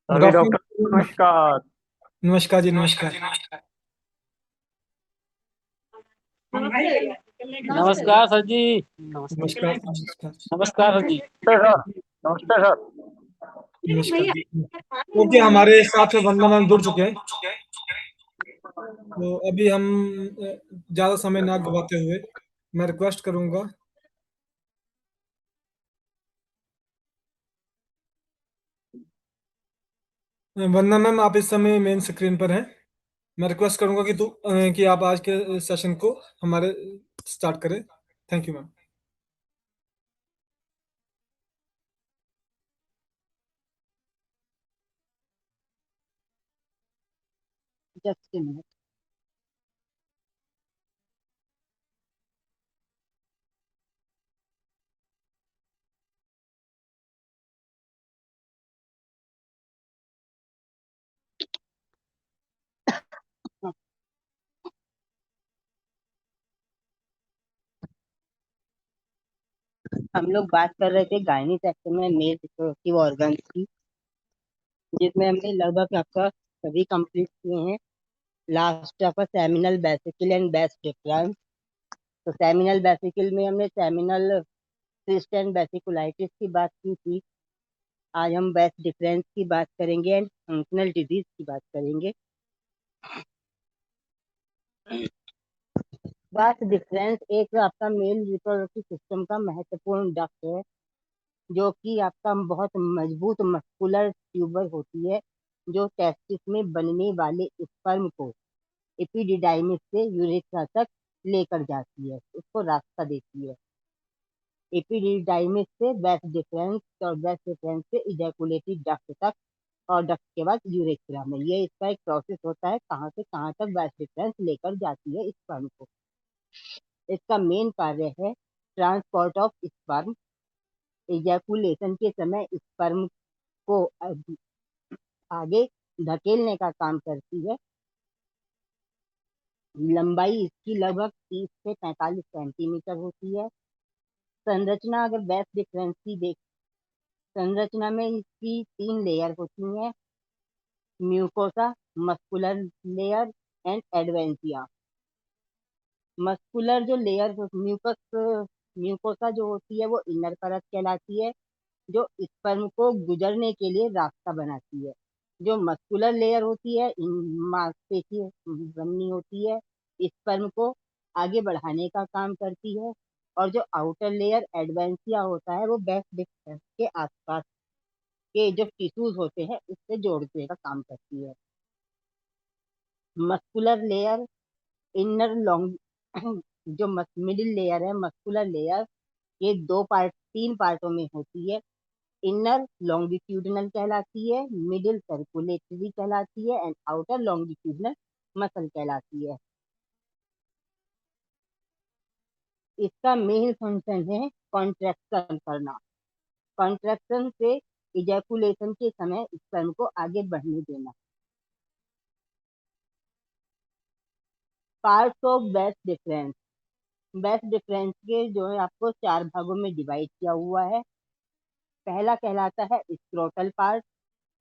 Good Ravi doctor afternoon. नमस्कार। नमस्कार जी, नमस्कार। नमस्कार सर जी। नमस्ते। नमस्कार नमस्कार नमस्कार सर जी। नमस्ते सर। नमस्ते सर। नमस्कार जी। ओके, हमारे साथ में वंदना मैम जुड़ चुके हैं। तो अभी हम ज़्यादा समय ना गवाते हुए मैं रिक्वेस्ट करूंगा। वंदना मैम, आप इस समय मेन स्क्रीन पर हैं। मैं रिक्वेस्ट करूंगा कि आप आज के सेशन को हमारे स्टार्ट करें। Thank you ma'am. Just minute. हम लोग बात कर रहे थे गायनी सेक्शन में मेल रिप्रोडक्टिव ऑर्गन्स की, जिसमें हमने लगभग आपका सभी कंप्लीट किए हैं। लास्ट आपका seminal vesicle and best difference. तो सेमिनल वेसिकल में हमने सेमिनल सिस्ट एंड वेसिकुलाइटिस की बात की थी। आज हम बेस्ट डिफरेंस की बात करेंगे एंड फंक्शनल डिजीज की बात करेंगे। बेस्ट डिफरेंस एक आपका मेल रिप्रोडक्टिव सिस्टम का महत्वपूर्ण डक्ट है, जो कि आपका बहुत मजबूत मस्कुलर ट्यूबर होती है, जो टेस्टिस में बनने वाले स्पर्म को एपिडिडाइमिस से यूरेथ्रा तक लेकर जाती है, उसको रास्ता देती है। एपिडिडाइमिस से वेस्ट डिफरेंस और वेस्ट डिफरेंस से इजैकुलेटिव डक्ट तक, और डक्ट के बाद यूरेथ्रा में। ये इसका एक प्रोसेस होता है, कहाँ से कहाँ तक वेस्ट डिफरेंस लेकर जाती है स्पर्म को। इसका मेन कार्य है ट्रांसपोर्ट ऑफ स्पर्म। इजैकुलेशन के समय स्पर्म को आगे धकेलने का काम करती है। लंबाई इसकी लगभग 30 से 45 सेंटीमीटर होती है। संरचना अगर बेस्ट डिफरेंस की देख, संरचना में इसकी 3 लेयर होती हैं: mucosa, muscular layer and adventitia. Muscular जो लेयर म्यूकोसा जो होती है वो इनर परत कहलाती है, जो स्पर्म को गुजरने के लिए रास्ता बनाती है। जो मस्कुलर लेयर होती है, इन मांसपेशी बननी होती है, स्पर्म को आगे बढ़ाने का काम करती है। और जो आउटर लेयर एडवेंसिया होता है, वो बेस्ट डिफरेंस के आसपास के जो टिश्यूज होते हैं उससे जोड़ने का काम करती है। मस्कुलर लेयर इनर लॉन्ग जो मिडिल लेयर है मस्कुलर लेयर, ये 3 पार्टों में होती है। इनर लॉन्गिट्यूडनल कहलाती है, मिडिल सर्कुलेटरी कहलाती है एंड आउटर लॉन्गिट्यूडनल मसल कहलाती है। इसका मेन फंक्शन है कॉन्ट्रैक्शन करना। कॉन्ट्रैक्शन से इजैकुलेशन के समय स्पर्म को आगे बढ़ने देना। पार्ट्स ऑफ बेस्ट डिफरेंस। बेस्ट डिफरेंस के जो है आपको 4 भागों में डिवाइड किया हुआ है। पहला कहलाता है स्क्रोटल पार्ट।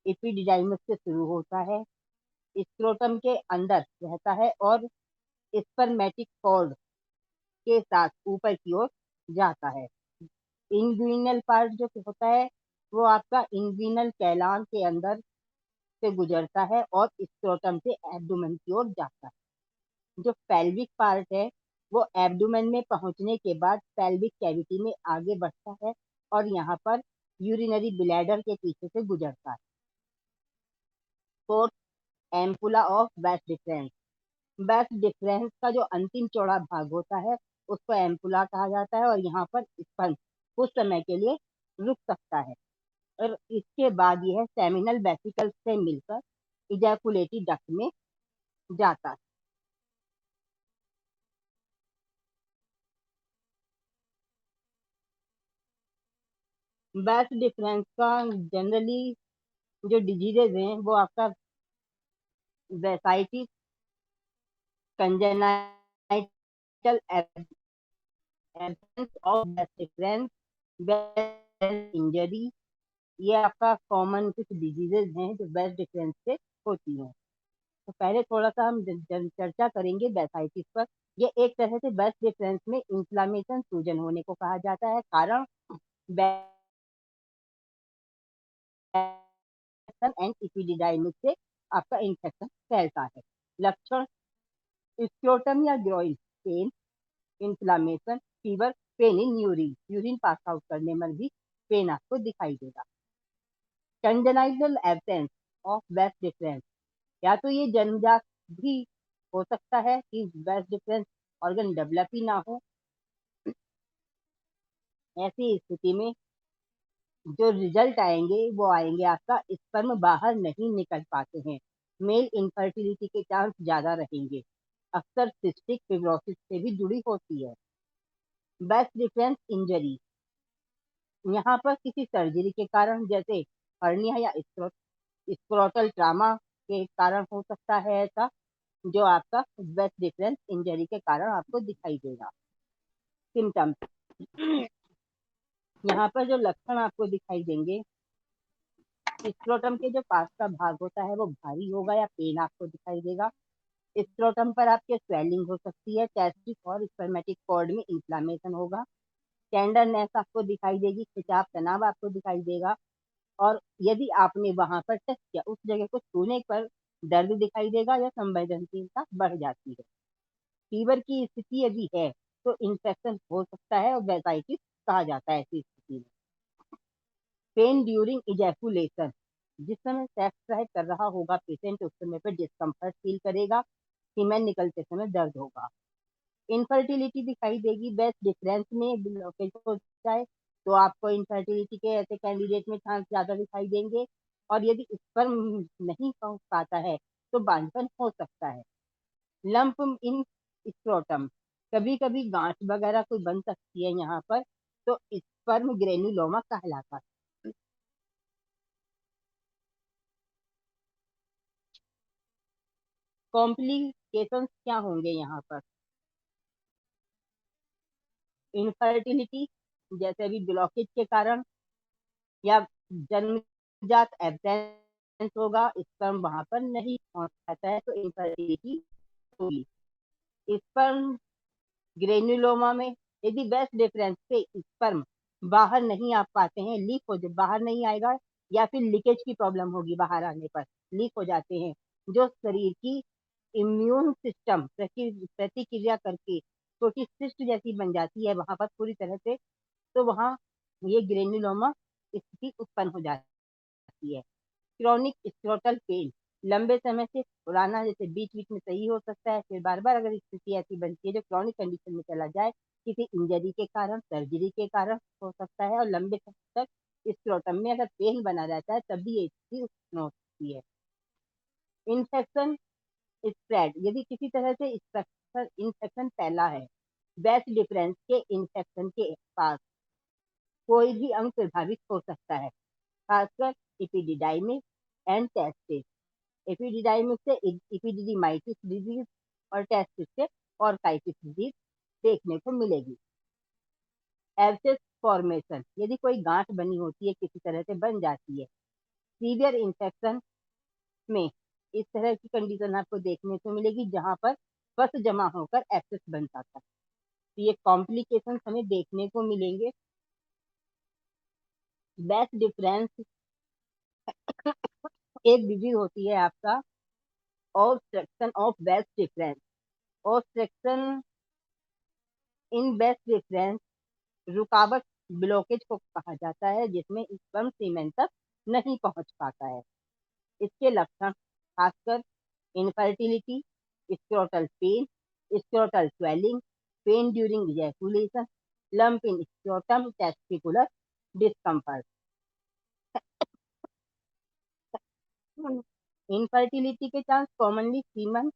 एपिडिडाइमिस से शुरू होता है, स्क्रोटम के अंदर रहता है और स्पर्मेटिक कॉर्ड के साथ ऊपर की ओर जाता है। इंग्विनल पार्ट जो होता है वो आपका इंग्विनल कैलान के अंदर से गुजरता है और स्क्रोटम से एब्डोमेन की ओर जाता है। जो पेल्विक पार्ट है वो एब्डोमेन में पहुंचने के बाद पेल्विक कैविटी में आगे बढ़ता है और यहाँ पर यूरिनरी ब्लैडर के पीछे से गुजरता है। फोर्थ, एम्पुला ऑफ बेस्ट डिफरेंस। बेस्ट डिफरेंस का जो अंतिम चौड़ा भाग होता है उसको एम्पुला कहा जाता है, और यहाँ पर स्पर्म कुछ समय के लिए रुक सकता है। और इसके बाद यह सेमिनल वेसिकल से मिलकर इजैकुलेटरी डक्ट में जाता है। बेस्ट डिफरेंस का जनरली जो डिजीजेज हैं वो आपका वेसाइटिस, कंजेनाइटल एब्सेंस ऑफ बेस्ट डिफरेंस, इंजरी, ये आपका कॉमन कुछ डिजीजेज हैं जो वेस्ट डिफरेंस से होती हैं। तो पहले थोड़ा सा हम चर्चा करेंगे वेसाइटिस पर। ये एक तरह से वेस्ट डिफरेंस में इंफ्लामेशन, सूजन होने को कहा जाता है। कारण एंड इपिडिडाइमिस से आपका इन्फेक्शन फैलता है। लक्षण स्क्रोटम या groin pain, inflammation, fever, pain in urine, urine pass out करने में भी पेन आपको दिखाई देगा। Congenital absence of vas deferens, या तो ये जन्मजात भी हो सकता है कि वेस्ट डिफरेंस ऑर्गन डेवलप ही ना हो। ऐसी स्थिति में जो रिजल्ट आएंगे वो आएंगे आपका स्पर्म बाहर नहीं निकल पाते हैं, मेल इनफर्टिलिटी के चांस ज्यादा रहेंगे, अक्सर सिस्टिक फिब्रोसिस से भी जुड़ी होती है। वेस्ट डिफरेंस इंजरी, यहाँ पर किसी सर्जरी के कारण जैसे हर्निया या स्क्रोटल ट्रामा के कारण हो सकता है ऐसा, जो आपका वेस्ट डिफरेंस इंजरी के कारण आपको दिखाई देगा। सिम्टम्स, यहाँ पर जो लक्षण आपको दिखाई देंगे, स्क्रोटम के जो पास का भाग होता है वो भारी होगा या पेन आपको दिखाई देगा। स्क्रोटम पर आपके स्वेलिंग हो सकती है। टेस्टिस और स्पर्मेटिक कॉर्ड में इन्फ्लामेशन होगा। टेंडरनेस आपको दिखाई देगी, खिंचाव, तनाव आपको दिखाई देगा। और यदि आपने वहां पर टच किया, उस जगह को छूने पर दर्द दिखाई देगा या संवेदनशीलता बढ़ जाती है। फीवर की स्थिति यदि है तो इन्फेक्शन हो सकता है और वेसाइटिस कहा जाता है ऐसी स्थिति में। पेन ड्यूरिंग इजैकुलेशन, जिस समय सेक्स ड्राइव कर रहा होगा पेशेंट, उस समय पर डिस्कम्फर्ट फील करेगा, सीमेन निकलते समय दर्द होगा। इनफर्टिलिटी दिखाई देगी। वेस्ट डिफरेंस में ब्लॉकेज हो जाए तो आपको इनफर्टिलिटी के ऐसे कैंडिडेट में चांस ज्यादा दिखाई देंगे। और यदि स्पर्म नहीं पहुंच पाता है तो बांझपन हो सकता है। लंप इन स्क्रोटम, कभी कभी गांठ वगैरह कोई बन सकती है यहाँ पर, तो स्पर्म ग्रेन्युलोमा कहलाता है। कॉम्प्लिकेशंस क्या होंगे यहाँ पर? इनफर्टिलिटी, जैसे अभी ब्लॉकेज के कारण या जन्मजात एब्सेंस होगा, स्पर्म वहां पर नहीं पहुंच पाता है तो इनफर्टिलिटी होगी। स्पर्म ग्रेन्युलोमा में यदि वेस्ट डिफरेंस से स्पर्म बाहर नहीं आ पाते हैं, लीक हो बाहर नहीं आएगा, या फिर लीकेज की प्रॉब्लम होगी, बाहर आने पर लीक हो जाते हैं, जो शरीर की इम्यून सिस्टम प्रतिक्रिया करके छोटी सिस्ट जैसी बन जाती है वहां पर पूरी तरह से, तो वहां ये ग्रेन्युलोमा स्थिति उत्पन्न हो जाती है। क्रॉनिक स्क्रोटल पेन, लंबे समय से पुराना, जैसे बीच बीच में सही हो सकता है, फिर बार बार अगर स्थिति ऐसी बनती है जो क्रॉनिक कंडीशन में चला जाए, किसी इंजरी के कारण, सर्जरी के कारण हो सकता है, और लंबे समय तक स्क्रोटम में अगर पेन बना रहता है तब भी ये स्थिति उत्पन्न हो सकती है। इन्फेक्शन स्प्रेड, यदि किसी तरह से इन्फेक्शन फैला है, वेस्ट डिफरेंस के इन्फेक्शन के पास कोई भी अंग प्रभावित हो सकता है, खासकर इपिडिडाइमिस एंड टेस्टिस। एपिडिडाइमिस से इपिडिडीमाइटिस डिजीज और टेस्टिस से ऑर्काइटिस डिजीज देखने को मिलेगी। एब्सेस फॉर्मेशन, यदि कोई गांठ बनी होती है, किसी तरह से बन जाती है। सीवियर इन्फेक्शन में इस तरह की कंडीशन आपको देखने को मिलेगी जहां पर पस जमा होकर एब्सेस बन जाता है, तो ये कॉम्प्लिकेशन हमें देखने को मिलेंगे। वेस्ट डिफरेंस एक डिजीज होती है आपका obstruction of vas deferens. Obstruction in vas deferens रुकावट, ब्लॉकेज को कहा जाता है जिसमें स्पर्म सीमेन तक नहीं पहुंच पाता है। इसके लक्षण खासकर infertility, scrotal pain, scrotal swelling, pain during ejaculation, lump in scrotum, testicular discomfort. Infertility के चांस कॉमनली सीमन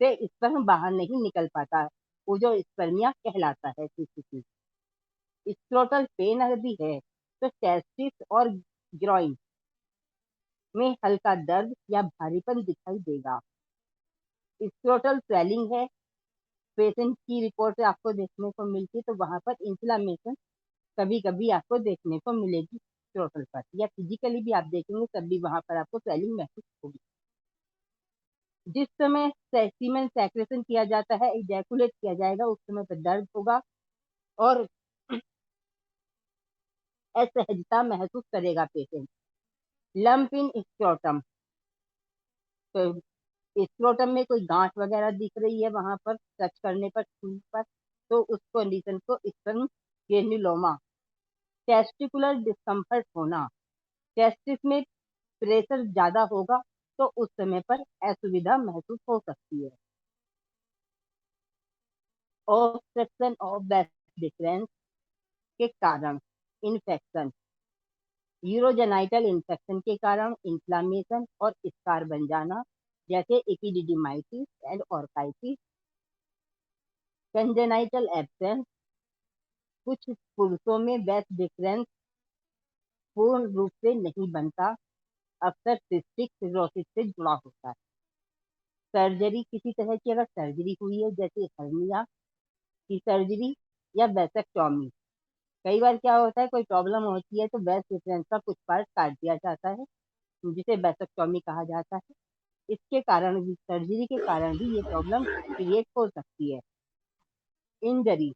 से स्पर्म बाहर नहीं निकल पाता, वो जो स्पर्मिया कहलाता है स्थिति। स्क्रोटल पेन अगर भी है तो टेस्टिस और ग्रॉइन में हल्का दर्द या भारीपन दिखाई देगा। स्क्रोटल स्वेलिंग है, पेशेंट की रिपोर्ट आपको देखने को मिलती है, तो वहां पर इन्फ्लामेशन कभी कभी आपको देखने को मिलेगी स्क्रोटल पार्ट, या फिजिकली भी आप देखेंगे तब भी वहां पर आपको स्वेलिंग महसूस होगी। जिस समय सीमेन सेक्रेशन किया जाता है, इजैकुलेट किया जाएगा, उस समय पर दर्द होगा और असहजता महसूस करेगा पेशेंट। लंप इन स्क्रोटम, तो स्क्रोटम में कोई गांठ वगैरह दिख रही है वहां पर टच करने पर, छूने पर, तो उस कंडीशन को स्पर्म ग्रेन्युलोमा। टेस्टिकुलर डिस्कम्फर्ट होना, टेस्टिस में प्रेशर ज्यादा होगा तो उस समय पर असुविधा महसूस हो सकती है। ऑब्स्ट्रक्शन ऑफ ब्रेस्ट डिफरेंस के कारण इन्फेक्शन, यूरोजेनाइटल इन्फेक्शन के कारण इन्फ्लामेशन और स्कार बन जाना, जैसे एपिडिडिमाइटिस एंड ऑर्काइटिस। कंजेनाइटल एब्सेंस, कुछ पुरुषों में ब्रेस्ट डिफरेंस पूर्ण रूप से नहीं बनता, अक्सर सिस्टिक फिब्रोसिस से जुड़ा होता है। सर्जरी, किसी तरह की अगर सर्जरी हुई है जैसे हर्निया की सर्जरी या वेसेक्टोमी, कई बार क्या होता है कोई प्रॉब्लम होती है तो ब्रेस्ट डिफरेंस का कुछ पार्ट काट दिया जाता है, जिसे वेसेक्टोमी कहा जाता है। इसके कारण भी, सर्जरी के कारण भी ये प्रॉब्लम क्रिएट हो सकती है। इंजरी,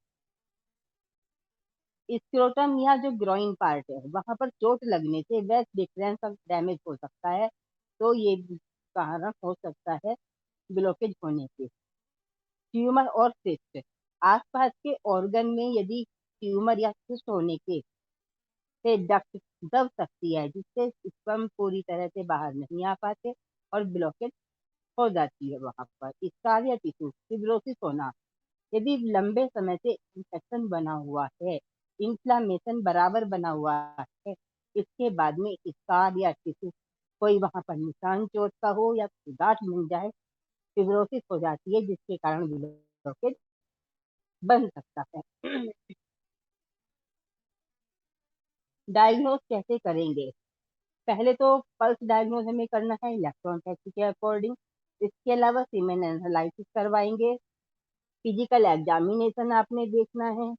स्क्रोटम या जो ग्रोइन पार्ट है वहां पर चोट लगने से वेस्ट डिफरेंस का डैमेज हो सकता है, तो ये कारण हो सकता है ब्लॉकेज होने से। ट्यूमर और सिस्ट, आसपास के ऑर्गन में यदि ट्यूमर या सिस्ट होने के से डक्ट दब सकती है, जिससे स्पर्म पूरी तरह से बाहर नहीं आ पाते और ब्लॉकेज हो जाती है वहां पर। स्कार या टिश्यू फिब्रोसिस होना, यदि लंबे समय से इंफेक्शन बना हुआ है, इन्फ्लामेशन बराबर बना हुआ है, इसके बाद में स्कार या टिश्यू, कोई वहां पर निशान चोट का हो या गांठ बन जाए, फिब्रोसिस हो जाती है, जिसके कारण ब्लॉकेज बन सकता है। डायग्नोज कैसे करेंगे? पहले तो पल्स डायग्नोज हमें करना है इलेक्ट्रॉन टेस्ट के अकॉर्डिंग। इसके अलावा सीमेन एनालिसिस करवाएंगे, फिजिकल एग्जामिनेशन आपने देखना है,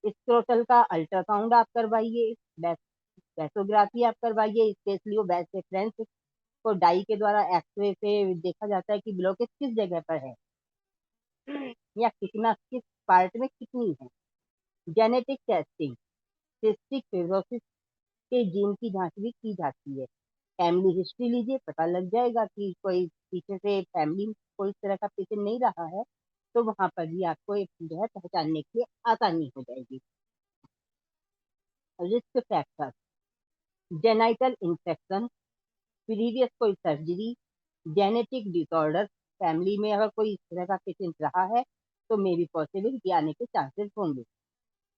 स्क्रोटल का अल्ट्रासाउंड आप करवाइए, बैसोग्राफी आप करवाइए, स्पेशली वो बैस डिफरेंस को डाई के द्वारा एक्सरे से देखा जाता है कि ब्लॉकेज किस जगह पर है या कितना, किस पार्ट में कितनी है। जेनेटिक टेस्टिंग, सिस्टिक फिब्रोसिस के जीन की जांच भी की जाती है। फैमिली हिस्ट्री लीजिए, पता लग जाएगा कि कोई पीछे से फैमिली में कोई इस तरह का पेशेंट नहीं रहा है, तो वहां पर भी आपको एक जो है पहचानने के लिए आसानी हो जाएगी। Risk factor, genital infection, previous कोई सर्जरी, जेनेटिक डिसऑर्डर, फैमिली में अगर कोई इस तरह का पेशेंट रहा है तो मे बी पॉसिबिलिटी आने के चांसेस होंगे।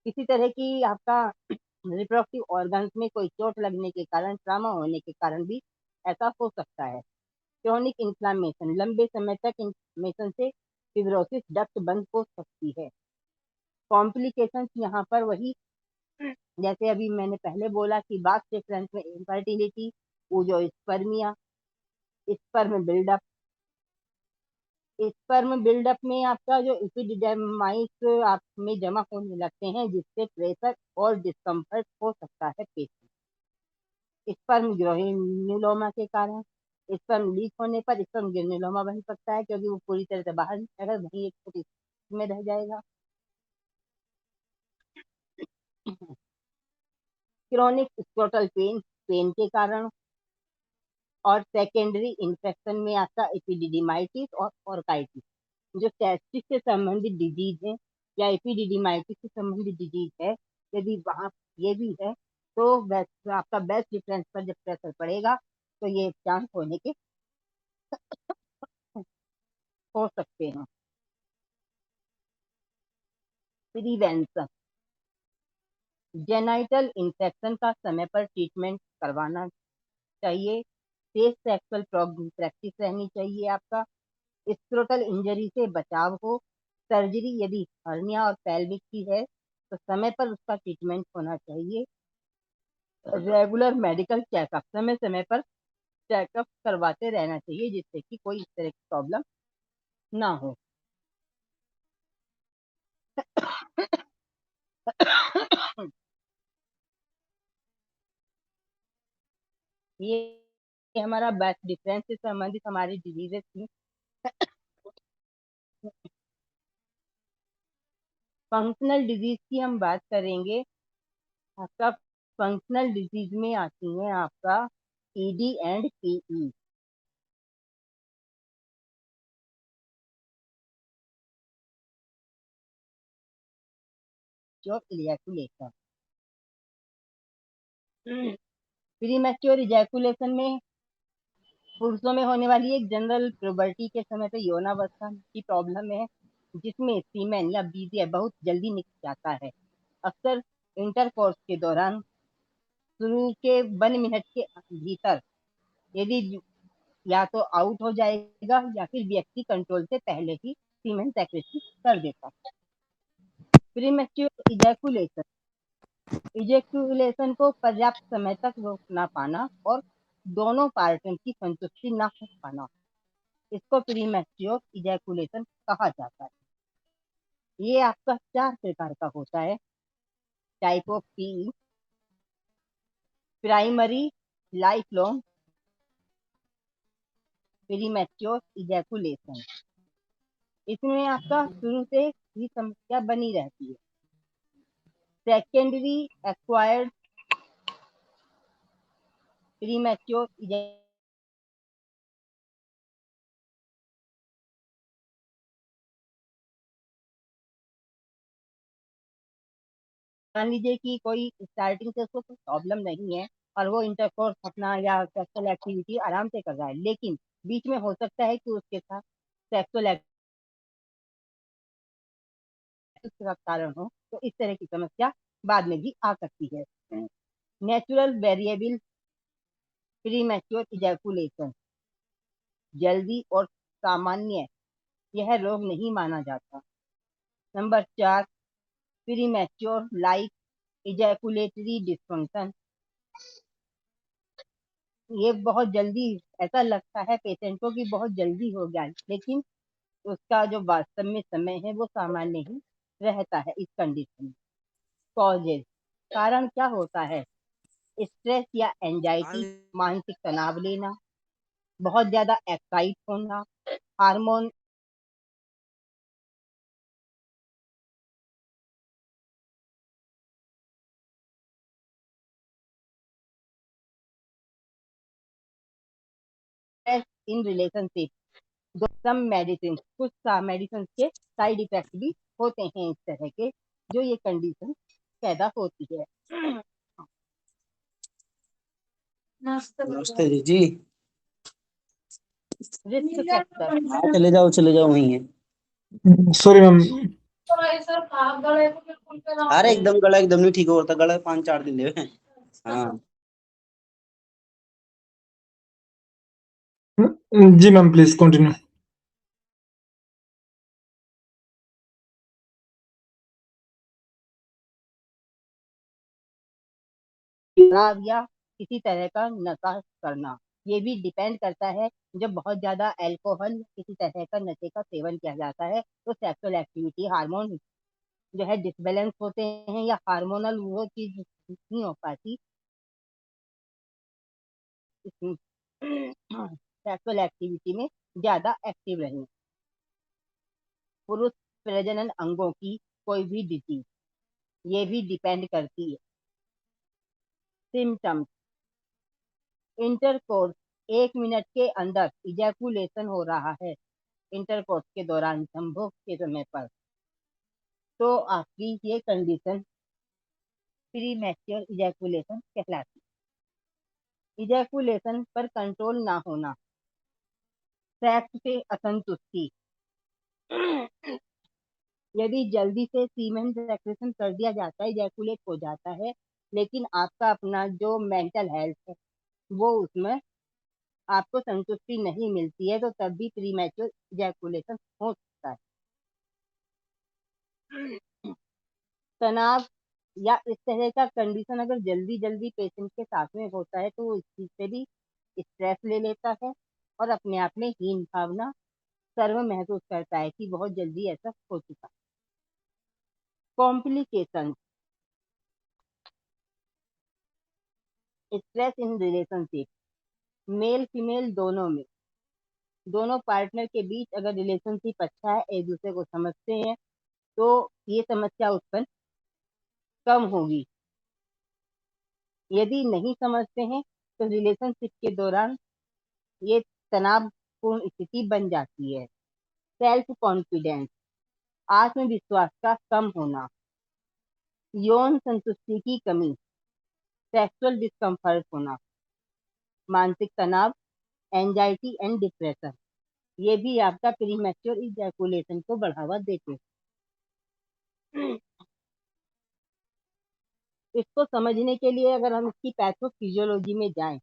किसी तरह की आपका रिप्रोडक्टिव ऑर्गन्स में कोई चोट लगने के कारण, ट्रामा होने के कारण भी ऐसा हो सकता है। क्रोनिक इन्फ्लामेशन, लंबे समय तक इन्फ्लेमेशन से फिब्रोसिस डक्ट बंद हो सकती है। कॉम्प्लिकेशंस यहाँ पर वही, जैसे अभी मैंने पहले बोला कि बात डिफरेंस में infertility, azoospermia, sperm buildup, sperm buildup में आपका जो एपिडिडर्माइस आप में जमा होने लगते हैं, जिससे प्रेशर और डिस्कम्फर्ट हो सकता है पेशेंट। स्पर्म ग्रेन्युलोमा के कारण, स्पर्म लीक होने पर स्पर्म ग्रेन्युलोमा बन सकता है, क्योंकि वो पूरी तरह से बाहर नहीं आएगा, वहीं एक छोटी में रह जाएगा। क्रोनिक स्क्रोटल पेन, पेन के कारण, और सेकेंडरी इन्फेक्शन में आपका एपिडिडिमाइटिस और ऑर्काइटिस, जो टेस्टिस से संबंधित डिजीज है या एपिडिडिमाइटिस से संबंधित डिजीज है, यदि वहाँ ये भी है तो आपका बेस्ट डिफरेंस पर जब प्रेशर पड़ेगा तो ये चांस होने के हो सकते हैं। प्रिवेंशन, जेनाइटल इन्फेक्शन का समय पर ट्रीटमेंट करवाना चाहिए, सेफ सेक्सुअल प्रैक्टिस रहनी चाहिए आपका, स्क्रोटल इंजरी से बचाव हो, सर्जरी यदि हर्निया और पेल्विक की है तो समय पर उसका ट्रीटमेंट होना चाहिए। रेगुलर मेडिकल चेकअप, समय समय पर चेकअप करवाते रहना चाहिए, जिससे कि कोई इस तरह की प्रॉब्लम ना हो। ये हमारा बर्थ डिफरेंस से संबंधित हमारी डिजीजेस थी। फंक्शनल डिजीज की हम बात करेंगे। आपका फंक्शनल डिजीज में आती है आपका ईडी एंड पीई। जो इजैकुलेशन, प्रीमैच्योर इजैकुलेशन में पुरुषों में होने वाली एक जनरल प्यूबर्टी के समय पे यौनावस्था की प्रॉब्लम है, जिसमें सीमेन या बीजे बहुत जल्दी निकल जाता है। अक्सर इंटरकोर्स के दौरान शुरू के 1 मिनट के भीतर यदि या तो आउट हो जाएगा या फिर व्यक्ति कंट्रोल से पहले ही सीमेन सेक्रेटरी कर देता है। प्रीमैच्योर इजैकुलेशन, इजैकुलेशन को पर्याप्त समय तक रोक ना पाना और दोनों पार्टनर की संतुष्टि ना हो पाना, इसको प्रीमैच्योर इजैकुलेशन कहा जाता है। ये आपका 4 प्रकार का होता है। Type of P, primary life long premature ejaculation, इसमें आपका शुरू से ही समस्या बनी रहती है। सेकेंडरी एक्वायर्ड प्रीमैच्योर इजैकुलेशन, मान लीजिए कि कोई स्टार्टिंग से उसको कोई प्रॉब्लम नहीं है और वो इंटरकोर्स अपना या सेक्सुअल एक्टिविटी आराम से कर रहा है, लेकिन बीच में हो सकता है कि उसके साथ सेक्सुअल एक्टिविटी का कारण हो, तो इस तरह की समस्या बाद में भी आ सकती है। नेचुरल वेरिएबल प्रीमैच्योर इजैकुलेशन, जल्दी और सामान्य यह रोग नहीं माना जाता। Number 4, premature life ejaculatory dysfunction, ये बहुत जल्दी ऐसा लगता है पेशेंट को कि बहुत जल्दी हो गया, लेकिन उसका जो वास्तव में समय है वो सामान्य ही रहता है इस कंडीशन में। कॉजेज, कारण क्या होता है? स्ट्रेस या एंजाइटी, मानसिक तनाव लेना, बहुत ज्यादा एक्साइट होना, hormone in relationship, some medicine, कुछ मेडिसिन के साइड इफेक्ट भी होते हैं इस तरह के, जो ये कंडीशन पैदा होती है। नमस्ते जी जी। रिस्क फैक्टर, हाँ चले जाओ वहीं है। Sorry ma'am. अरे एकदम गला एकदम नहीं ठीक होता, गला 5-4 दिन दे। हाँ जी मैम, प्लीज कंटिन्यू। शराब या किसी तरह का नशा करना, ये भी डिपेंड करता है। जब बहुत ज्यादा अल्कोहल किसी तरह का नशे का सेवन किया जाता है तो सेक्सुअल एक्टिविटी हार्मोन जो है डिसबैलेंस होते हैं या हार्मोनल वो चीज नहीं हो पाती, सेक्सुअल एक्टिविटी में ज्यादा एक्टिव रहें। पुरुष प्रजनन अंगों की कोई भी डिजीज, ये भी डिपेंड करती है। सिम्टम्स, इंटरकोर्स, 1 मिनट के अंदर इजैकुलेशन हो रहा है इंटरकोर्स के दौरान संभोग के समय पर, तो आपकी ये कंडीशन प्री मैच्योर इजैकुलेशन कहलाती है। इजैकुलेशन पर कंट्रोल ना होना, सेक्स से असंतुष्टि, यदि जल्दी से सीमेन सेक्रेशन कर दिया जाता है, इजैकुलेट हो जाता है, लेकिन आपका अपना जो मेंटल हेल्थ है वो उसमें आपको संतुष्टि नहीं मिलती है, तो तब भी प्री मैच्योर इजैकुलेशन हो सकता है। तनाव या इस तरह का कंडीशन अगर जल्दी जल्दी पेशेंट के साथ में होता है तो वो इस चीज से भी स्ट्रेस ले लेता है और अपने आप में हीन भावना सर्व महसूस करता है कि बहुत जल्दी ऐसा हो चुका। Complication, stress in relationship, male female दोनों में, दोनों पार्टनर के बीच अगर रिलेशनशिप अच्छा है, एक दूसरे को समझते हैं, तो ये समस्या उत्पन्न कम होगी। यदि नहीं समझते हैं तो रिलेशनशिप के दौरान ये तनावपूर्ण स्थिति बन जाती है। सेल्फ कॉन्फिडेंस, आत्मविश्वास का कम होना, यौन संतुष्टि की कमी, सेक्सुअल डिस्कम्फर्ट होना, मानसिक तनाव, एंजाइटी एंड डिप्रेशन, ये भी आपका प्रीमैच्योर इजैकुलेशन को बढ़ावा देते हैं। इसको समझने के लिए अगर हम इसकी पैथोफिजियोलॉजी में जाएं,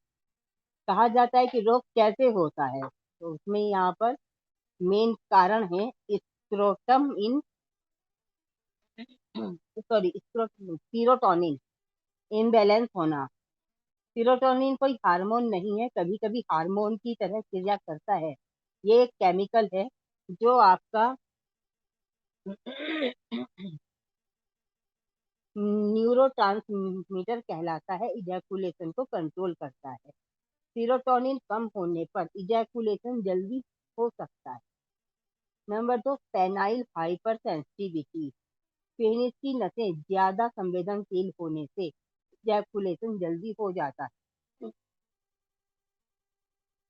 कहा जाता है कि रोग कैसे होता है, तो उसमें यहाँ पर मेन कारण है स्क्रोटम इन सॉरी सीरोटोनिन इम्बैलेंस होना। सीरोटोनिन कोई हार्मोन नहीं है, कभी कभी हार्मोन की तरह क्रिया करता है। ये एक केमिकल है जो आपका न्यूरोट्रांसमीटर कहलाता है, इजैकुलेशन को कंट्रोल करता है। सीरोटोनिन कम होने पर इजैकुलेशन जल्दी हो सकता है। Number 2, penile hyper sensitivity, penis की नसें ज्यादा संवेदनशील होने से इजैकुलेशन जल्दी हो जाता है।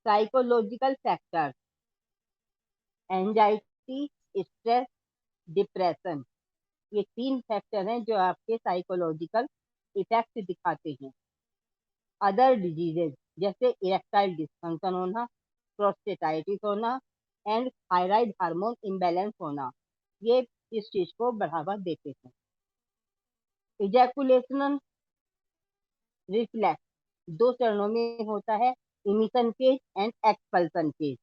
Psychological factor, anxiety, stress, depression, ये 3 फैक्टर हैं जो आपके साइकोलॉजिकल इफेक्ट दिखाते हैं। अदर डिजीजेज जैसे इरेक्टाइल डिस्फंक्शन होना, प्रोस्टेटाइटिस होना एंड थायराइड हार्मोन इम्बैलेंस होना, ये इस चीज को बढ़ावा देते हैं। इजैकुलेशन रिफ्लेक्स 2 चरणों में होता है, emission phase and expulsion phase.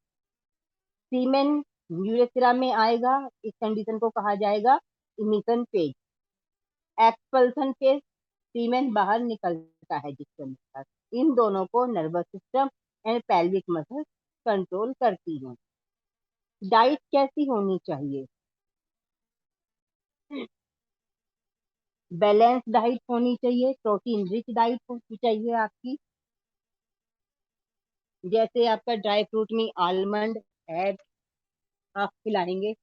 Semen urethra में आएगा, इस कंडीशन को कहा जाएगा emission phase. Expulsion phase, semen बाहर निकलता है जिसके अंदर। इन दोनों को nervous system and pelvic muscle control करती हैं। डाइट कैसी होनी चाहिए? बैलेंस डाइट होनी चाहिए, प्रोटीन रिच डाइट होनी चाहिए आपकी, जैसे आपका ड्राई फ्रूट में आलमंड, एग आप खिलाएंगे।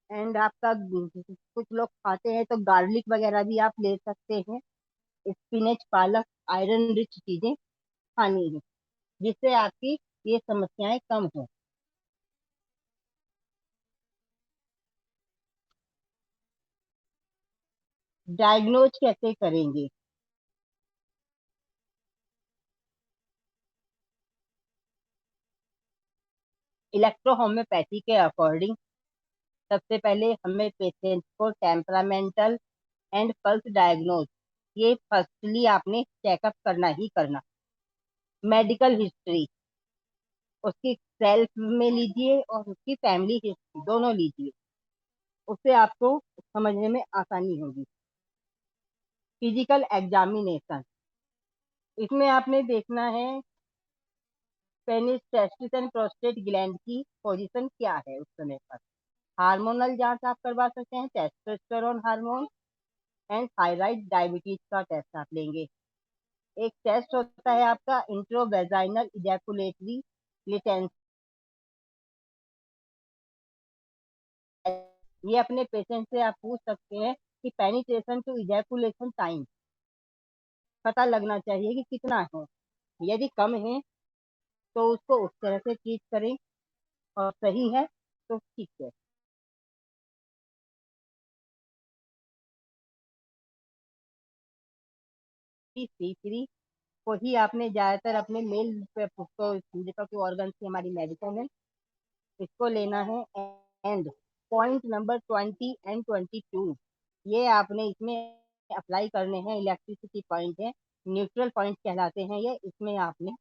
एंड आपका कुछ लोग खाते हैं तो गार्लिक वगैरह भी आप ले सकते हैं। स्पिनच, पालक, आयरन रिच चीजें खानी है जिससे आपकी ये समस्याएं कम हो। डायग्नोज कैसे करेंगे? इलेक्ट्रोहोम्योपैथी के अकॉर्डिंग सबसे पहले हमें पेशेंट को टेम्परामेंटल एंड पल्स डायग्नोज, ये फर्स्टली आपने चेकअप करना ही करना। मेडिकल हिस्ट्री उसकी सेल्फ में लीजिए और उसकी फैमिली हिस्ट्री दोनों लीजिए, उससे आपको समझने में आसानी होगी। फिजिकल एग्जामिनेशन, इसमें आपने देखना है penis, testis and prostate gland की पोजीशन क्या है उस समय पर। हार्मोनल जांच आप करवा सकते हैं, testosterone hormone and thyroid diabetes का टेस्ट आप लेंगे। एक टेस्ट होता है आपका इंट्रोवेजाइनल इजैकुलेटरी लेटेंसी, ये अपने पेशेंट से आप पूछ सकते हैं कि पेनिट्रेशन टू इजैकुलेशन टाइम पता लगना चाहिए कि कितना है। यदि कम है तो उसको उस तरह से ट्रीट करें, और सही है तो ठीक है। C3 को ही आपने ज्यादातर अपने मेल रिप्रोडक्टिव ऑर्गन की हमारी मेडिसिन है, इसको लेना है। एंड पॉइंट नंबर 20 एंड 22, ये आपने इसमें अप्लाई करने हैं। इलेक्ट्रिसिटी पॉइंट है, न्यूट्रल पॉइंट कहलाते हैं ये, इसमें आपने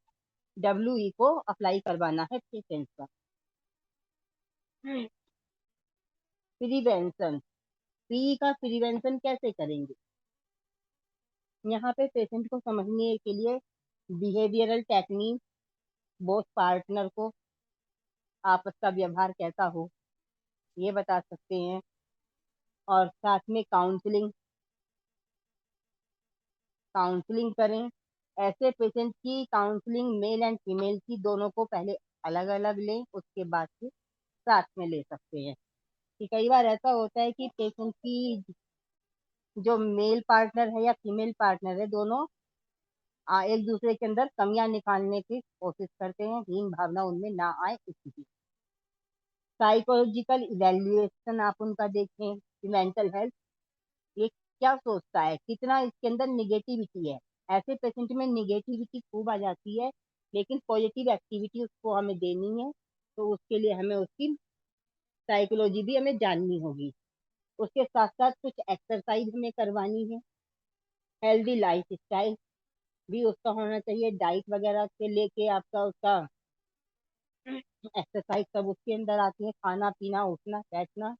WE को अप्लाई करवाना है पेशेंट का। प्रिवेंशन, पी का प्रिवेंशन कैसे करेंगे? यहाँ पे पेशेंट को समझने के लिए बिहेवियरल टेक्निक, बोथ पार्टनर को आपस का व्यवहार कैसा हो ये बता सकते हैं। और साथ में काउंसलिंग करें। ऐसे पेशेंट की काउंसलिंग मेल एंड फीमेल की दोनों को पहले अलग अलग लें, उसके बाद फिर साथ में ले सकते हैं। कि कई बार ऐसा होता है कि पेशेंट की जो मेल पार्टनर है या फीमेल पार्टनर है, दोनों एक दूसरे के अंदर कमियां निकालने की कोशिश करते हैं, हीन भावना उनमें ना आए इसलिए। साइकोलॉजिकल इवेल्युएशन आप उनका देखें, मेंटल हेल्थ ये क्या सोचता है, कितना इसके अंदर निगेटिविटी है। ऐसे पेशेंट में निगेटिविटी खूब आ जाती है, लेकिन पॉजिटिव एक्टिविटी उसको हमें देनी है, तो उसके लिए हमें उसकी साइकोलॉजी भी हमें जाननी होगी। उसके साथ साथ कुछ एक्सरसाइज हमें करवानी है। हेल्दी लाइफ स्टाइल भी उसका होना चाहिए, डाइट वगैरह से लेके आपका उसका एक्सरसाइज सब उसके अंदर आती है। खाना पीना, उठना बैठना,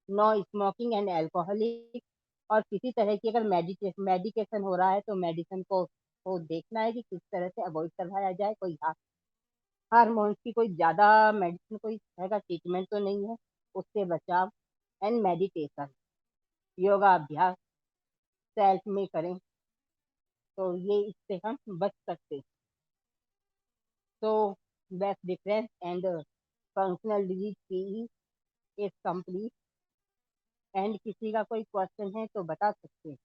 नो स्मोकिंग एंड अल्कोहलिक। और किसी तरह की अगर मेडिकेशन हो रहा है तो मेडिसिन को देखना है कि किस तरह से अवॉइड करवाया जाए। कोई हार्मोन्स की कोई ज्यादा मेडिसिन, कोई तरह का ट्रीटमेंट तो नहीं है, उससे बचाव। एंड मेडिटेशन, योगा अभ्यास सेल्फ में करें, तो ये इससे हम बच सकते हैं। तो best difference and functional disease की इज कंप्लीट। एंड किसी का कोई क्वेश्चन है तो बता सकते हैं।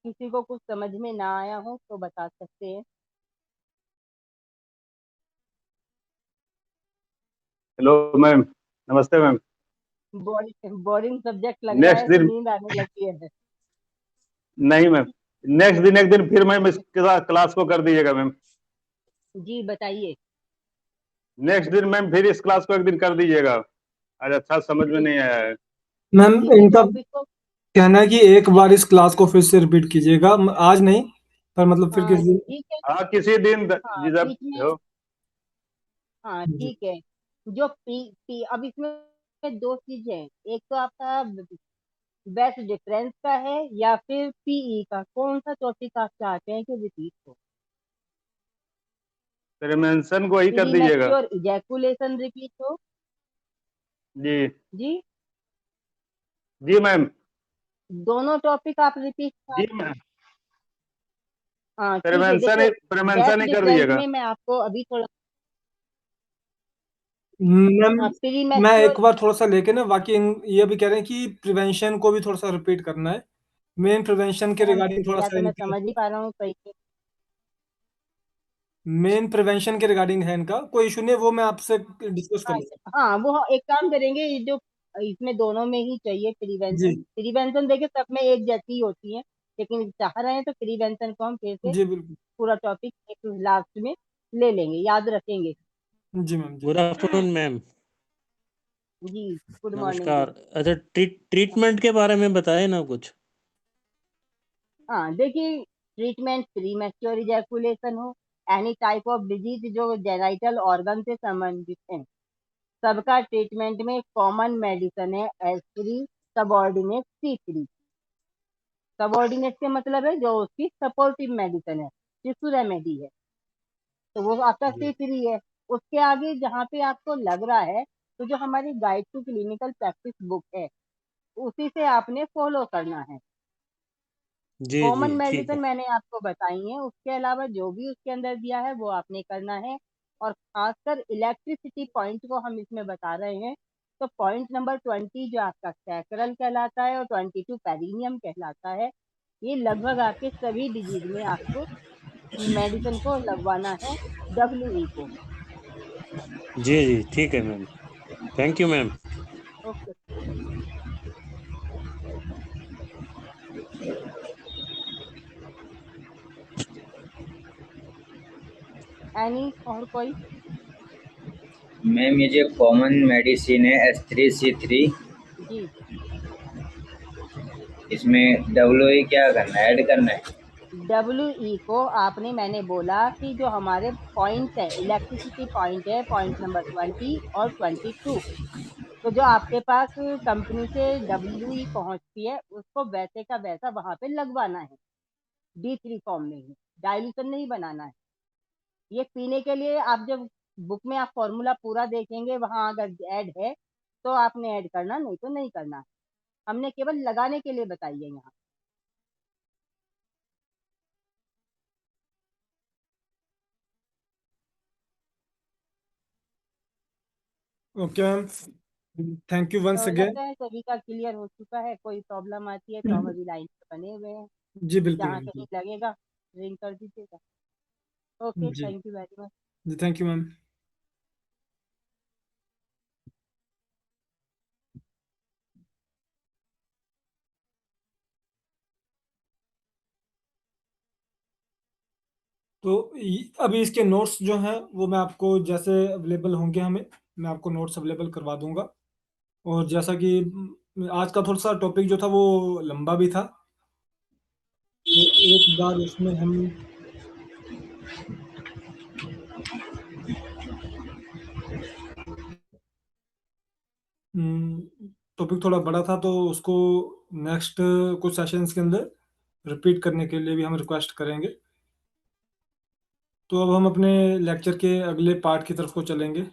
किसी को कुछ समझ में ना आया हो तो बता सकते हैं। हेलो मैम, नमस्ते मैम। बोरिंग सब्जेक्ट लग रहा है नेक्स्ट तो दिन नींद आने लगी है। नहीं मैम, नेक्स्ट दिन एक दिन फिर मैम इस क्लास को कर दीजिएगा मैम। जी बताइए। नेक्स्ट दिन मैम फिर इस क्लास को एक दिन कर दीजिएगा। आज अच्छा समझ में किस नहीं आया है। मैम किसी इनका टॉपिक को? कहना है कि एक बार इस क्लास को फिर से रिपीट कीजिएगा, आज नहीं पर मतलब फिर हाँ किसी दिन। ठीक है। हाँ किसी दिन हाँ जब बीच में। हो। हाँ जी ठीक है। जो पी अब इसमें दो चीजें हैं, एक तो आपका बेस्ट डिफरेंस का है या फिर पीई का, कौन सा टॉपिक आप चाहते हैं कि रिपीट हो? प्रिवेंशन को ही कर प्री दीजिएगा। मैच्योर इजैकुलेशन रिपीट हो? जी जी जी मैम। दोनों टॉपिक आप रिपीट जी चाहते हैं? मैम, हाँ ठीक है। प्रिवेंशन देखिए प्रिवेंशन बेस्ट ही कर डिफरेंस दीजिएगा। में मैं आपको अभी थोड़ा मैम प्री मैं मैच्योर। एक बार थोड़ा सा लेके ना, बाकी ये भी कह रहे हैं कि प्रिवेंशन को भी थोड़ा सा रिपीट करना है। मेन प्रिवेंशन के रिगार्डिंग थोड़ा या सा तो मैं इनका, समझ नहीं पा रहा हूँ सही से। मेन प्रिवेंशन के रिगार्डिंग है इनका, कोई इशू नहीं, वो मैं आपसे डिस्कस कर लूंगा। अच्छा हाँ, वो एक काम करेंगे, ये जो इसमें दोनों में ही चाहिए जी प्रिवेंशन देखिए सब में एक जैसी ही होती है, लेकिन चाह रहे हैं तो प्रिवेंशन को हम फिर से जी बिल्कुल। पूरा टॉपिक एक लास्ट में ले लेंगे, याद रखेंगे। जी मैम जी। Good afternoon ma'am. जी गुड मॉर्निंग जी। नमस्कार। अच्छा, ट्रीटमेंट के बारे में बताए ना कुछ। हाँ देखिए, ट्रीटमेंट प्री मैच्योर इजैकुलेशन हो, एनी टाइप ऑफ डिजीज जो जेनाइटल ऑर्गन से संबंधित है, सबका ट्रीटमेंट में कॉमन मेडिसिन है S3 सबऑर्डिनेट C3। सबऑर्डिनेट के मतलब है जो उसकी सपोर्टिव मेडिसिन है, टिश्यू रेमेडी है, तो वो आपका जी C3 है। उसके आगे जहाँ पे आपको लग रहा है, तो जो हमारी guide to clinical practice book है उसी से आपने फॉलो करना है। जी कॉमन जी ठीक मेडिसिन है। मैंने आपको बताई है, उसके अलावा जो भी उसके अंदर दिया है वो आपने करना है। और खासकर इलेक्ट्रिसिटी पॉइंट को हम इसमें बता रहे हैं, तो पॉइंट नंबर 20 जो आपका सैक्रल कहलाता है और 22 पेरिनियम कहलाता है, ये लगभग आपके सभी डिजीज में आपको मेडिसिन को लगवाना है, WE को। जी जी ठीक है ma'am. Thank you ma'am. Okay. Any और कोई? मैम ये जो कॉमन मेडिसिन है S3C3, जी इसमें WE क्या करना है, ऐड करना है? WE को आपने, मैंने बोला कि जो हमारे पॉइंट है, इलेक्ट्रिसिटी पॉइंट है, पॉइंट नंबर 20 और 22, तो जो आपके पास कंपनी से WE पहुंचती है उसको वैसे का वैसा वहां पे लगवाना है, D3 फॉर्म में ही, डाइल्यूशन नहीं बनाना है। ये पीने के लिए आप जब बुक में आप फॉर्मूला पूरा देखेंगे, वहां अगर ऐड है तो आपने ऐड करना, नहीं तो नहीं करना। हमने केवल लगाने के लिए बताई है यहाँ। Okay ma'am, thank you once तो अगेन। लगता है सभी का क्लियर हो चुका है। कोई प्रॉब्लम आती है तो हम अभी लाइन पे बने हुए हैं, जी बिल्कुल जहाँ बिल्कुल। कहीं लगेगा रिंग कर दीजिएगा। ओके, जी थैंक यू वेरी मच। जी, थैंक यू मैम। तो अभी इसके नोट्स जो हैं वो मैं आपको जैसे अवेलेबल होंगे हमें, मैं आपको नोट्स अवेलेबल करवा दूंगा। और जैसा कि आज का थोड़ा सा टॉपिक जो था वो लंबा भी था, तो एक बार उसमें हम टॉपिक थोड़ा बड़ा था, तो उसको नेक्स्ट कुछ सेशंस के अंदर रिपीट करने के लिए भी हम रिक्वेस्ट करेंगे। तो अब हम अपने लेक्चर के अगले पार्ट की तरफ को चलेंगे,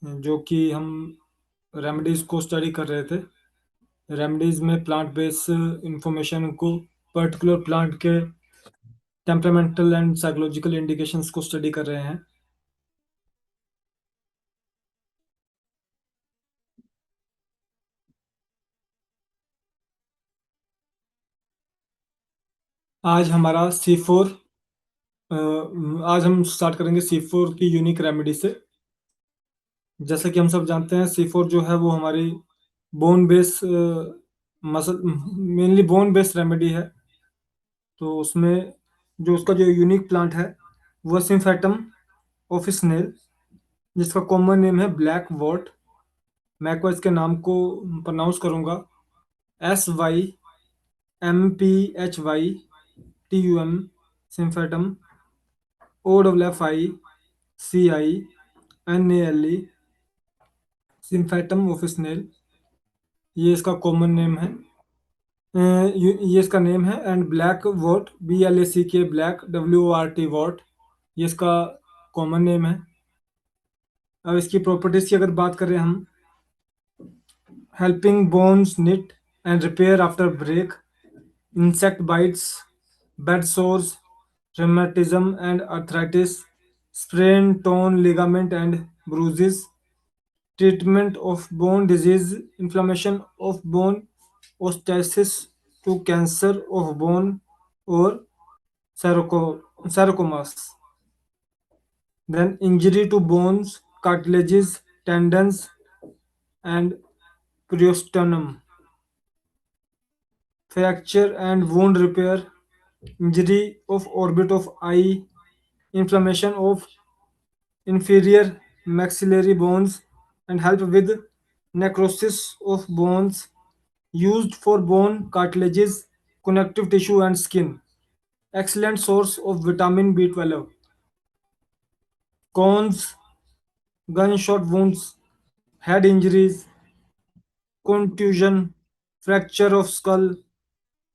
जो कि हम रेमेडीज को स्टडी कर रहे थे। रेमेडीज में प्लांट बेस्ड इंफॉर्मेशन को, पर्टिकुलर प्लांट के टेम्परामेंटल एंड साइकोलॉजिकल इंडिकेशंस को स्टडी कर रहे हैं। आज हमारा C4, आज हम स्टार्ट करेंगे C4 की यूनिक रेमेडी से। जैसा कि हम सब जानते हैं, C4 जो है वो हमारी bone base muscle, mainly bone based remedy है। तो उसमें जो उसका जो यूनिक प्लांट है वो सिम्फेटम ऑफिसनेल, जिसका कॉमन नेम है ब्लैक वॉट। मैं को इसके नाम को प्रोनाउंस करूंगा SYMPHYTUM, सिम्फेटम, OFFICINALE, सिम्फेटम ऑफिसनेल। ये इसका कॉमन नेम है, ये इसका नेम है। And black what, BLACK, black WORT what, ये इसका कॉमन नेम है। अब इसकी प्रॉपर्टीज की अगर बात करें हम, helping bones knit and repair after break, insect bites, bed sores, rheumatism and arthritis, sprain, torn ligament and bruises, treatment of bone disease, inflammation of bone, osteosis to cancer of bone or sarcomas. Then injury to bones, cartilages, tendons, and periosteum, fracture and wound repair, injury of orbit of eye, inflammation of inferior maxillary bones, and help with necrosis of bones, used for bone cartilages, connective tissue, and skin. Excellent source of vitamin B12. Cones, gunshot wounds, head injuries, contusion, fracture of skull,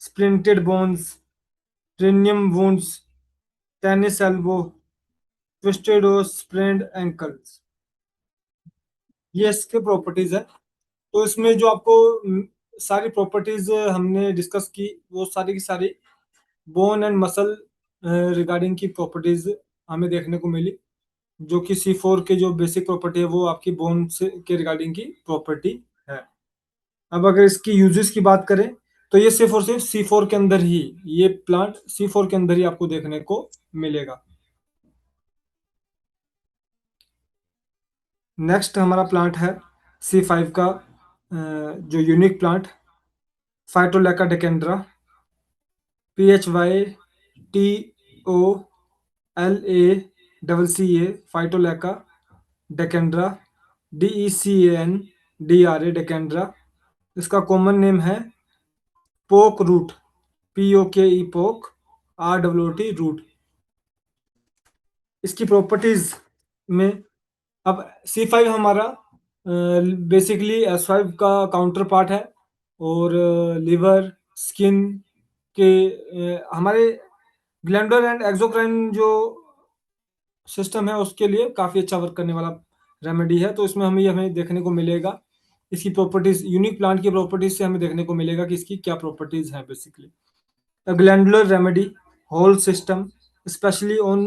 splinted bones, cranium wounds, tennis elbow, twisted or sprained ankles। ये इसके properties है। तो इसमें जो आपको सारी properties हमने discuss की, वो सारी की सारी बोन एंड मसल रिगार्डिंग की प्रॉपर्टीज हमें देखने को मिली, जो कि C4 के जो बेसिक प्रॉपर्टी है वो आपकी बोन से के रिगार्डिंग की प्रॉपर्टी है। अब अगर इसकी यूजेस की बात करें, तो ये सिर्फ और सिर्फ C4 के अंदर ही, ये प्लांट C4 के अंदर ही आपको देखने को मिलेगा। नेक्स्ट हमारा प्लांट है C5 का जो यूनिक प्लांट, फाइटोलैका डेकेंड्रा, PHYTOLACCA, फाइटोलैका डेकेंड्रा, DECANDRA डेकेंड्रा। इसका कॉमन नेम है पोक रूट, POKE पोक, RWT रूट। इसकी प्रॉपर्टीज में अब C5 हमारा बेसिकली S5 का काउंटर पार्ट है, और लिवर, स्किन के हमारे ग्लैंडुलर एंड एक्सोक्राइन जो सिस्टम है उसके लिए काफ़ी अच्छा वर्क करने वाला रेमेडी है। तो इसमें हमें देखने को मिलेगा इसकी प्रॉपर्टीज, यूनिक प्लांट की प्रॉपर्टीज से हमें देखने को मिलेगा कि इसकी क्या प्रॉपर्टीज हैं। Basically a glandular remedy whole system, especially on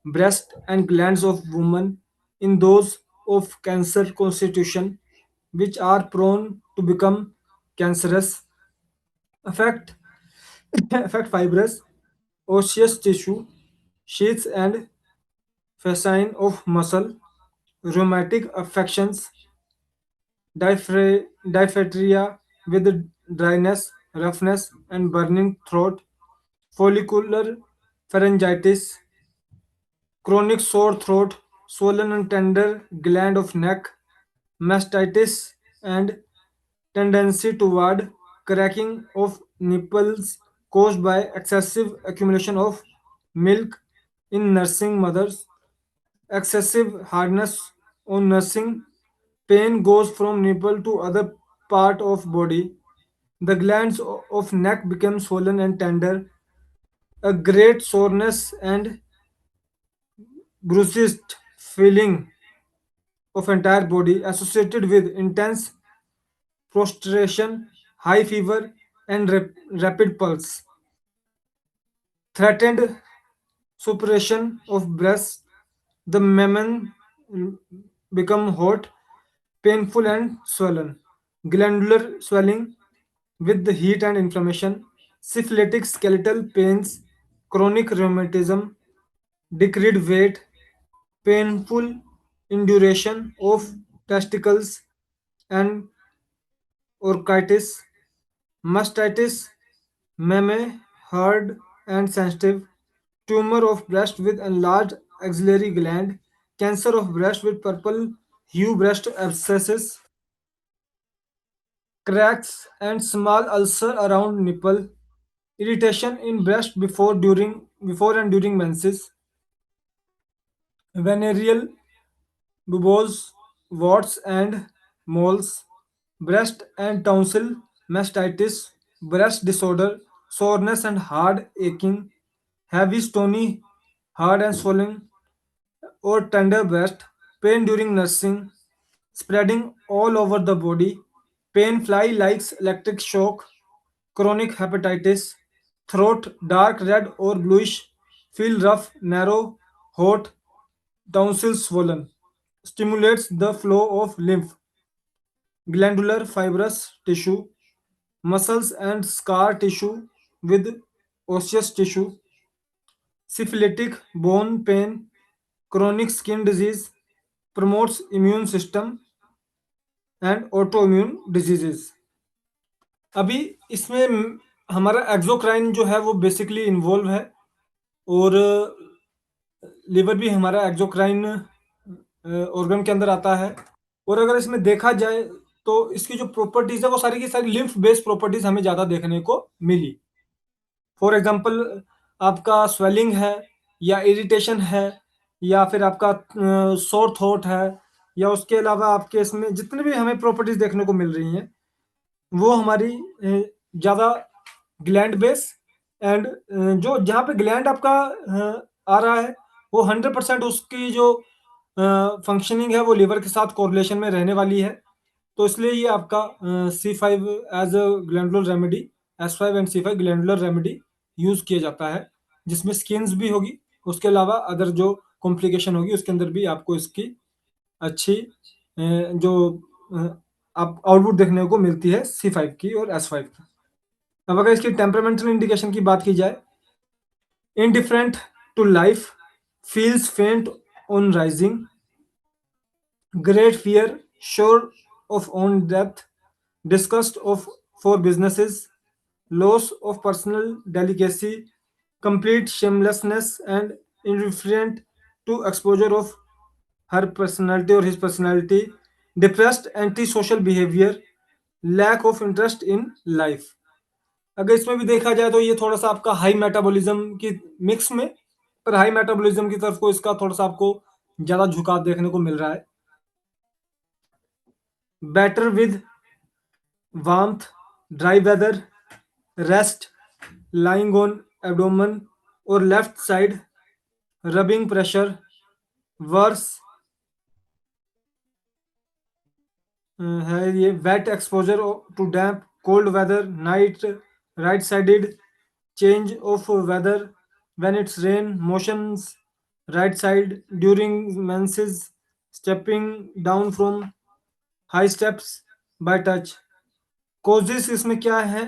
breast and glands of women in those of cancer constitution which are prone to become cancerous, affect affect fibrous osseous tissue, sheaths and fasciae of muscle, rheumatic affections, diphtheria with dryness, roughness and burning throat, follicular pharyngitis, chronic sore throat, swollen and tender gland of neck, mastitis, and tendency toward cracking of nipples caused by excessive accumulation of milk in nursing mothers, excessive hardness on nursing, pain goes from nipple to other part of body, the glands of neck become swollen and tender, a great soreness and bruised feeling of entire body associated with intense prostration, high fever, and rapid pulse. Threatened suppression of breast, the mammon become hot, painful, and swollen. Glandular swelling with the heat and inflammation, syphilitic skeletal pains, chronic rheumatism, decreased weight, painful induration of testicles and orchitis, mastitis, meme hard and sensitive, tumor of breast with enlarged axillary gland, cancer of breast with purple hue breast abscesses, cracks and small ulcer around nipple, irritation in breast before and during menses, venereal buboes, warts and moles, breast and tonsil mastitis, breast disorder, soreness and hard aching, heavy stony, hard and swollen or tender breast, pain during nursing, spreading all over the body, pain fly like electric shock, chronic hepatitis, throat dark red or bluish, feel rough, narrow, hot, tonsils swollen, stimulates the flow of lymph, glandular fibrous tissue, muscles and scar tissue with osseous tissue, syphilitic bone pain, chronic skin disease, promotes immune system and autoimmune diseases. अभी इसमें हमारा exocrine जो है वो basically involve है, और liver भी हमारा एक्सोक्राइन ऑर्गन के अंदर आता है। और अगर इसमें देखा जाए तो इसकी जो प्रॉपर्टीज है वो सारी की सारी लिम्फ बेस्ड प्रॉपर्टीज हमें ज़्यादा देखने को मिली। फॉर एग्जांपल आपका स्वेलिंग है या इरिटेशन है या फिर आपका सोर थ्रोट है, या उसके अलावा आपके इसमें जितने भी हमें प्रॉपर्टीज देखने को मिल रही हैं वो हमारी ज़्यादा ग्लैंड बेस एंड जो जहाँ पे ग्लैंड आपका आ रहा है वो 100% उसकी जो फंक्शनिंग है वो लिवर के साथ कोरिलेशन में रहने वाली है। तो इसलिए ये आपका C5 as a glandular remedy, S5 and C5 glandular remedy use किया जाता है, जिसमें स्किन्स भी होगी, उसके अलावा अदर जो कॉम्प्लिकेशन होगी उसके अंदर भी आपको इसकी अच्छी जो आप आउटपुट देखने को मिलती है C5 की और S5 की। अब अगर इसकी टेम्परामेंटल इंडिकेशन की बात की जाए, indifferent to life, feels faint on rising, great fear, sure of own death, disgust of for businesses, loss of personal delicacy, complete shamelessness and indifferent to exposure of her personality or his personality, depressed antisocial behavior, lack of interest in life. अगर इसमें भी देखा जाए तो ये थोड़ा सा आपका हाई मेटाबॉलिज्म की मिक्स में, पर हाई मेटाबॉलिज्म की तरफ को इसका थोड़ा सा आपको ज्यादा झुकाव देखने को मिल रहा है। Better with warmth, dry weather, rest, lying on abdomen or left side, rubbing pressure, worse है ये wet exposure to damp, cold weather, night, right sided, change of weather when it's rain, motions right side during menses, stepping down from high steps by touch। causes इसमें क्या है,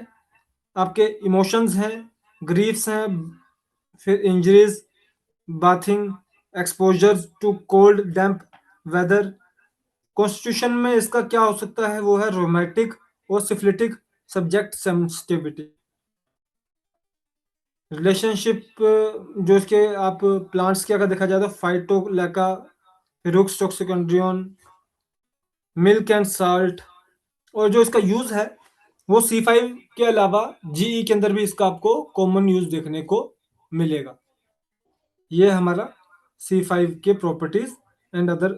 आपके emotions हैं, griefs हैं, फिर injuries, bathing, exposure to cold damp weather. Constitution में इसका क्या हो सकता है, वो है रोमेटिक और सिफिलिटिक सब्जेक्ट सेंसिटिविटी। रिलेशनशिप जो इसके आप प्लांट्स के अगर देखा जाए तो फाइटोलैका, रुक्स टॉक्सिकॉन्ड्रियन, मिल्क एंड साल्ट। और जो इसका यूज है वो C5 के अलावा GE के अंदर भी इसका आपको कॉमन यूज देखने को मिलेगा। ये हमारा C5 के properties and other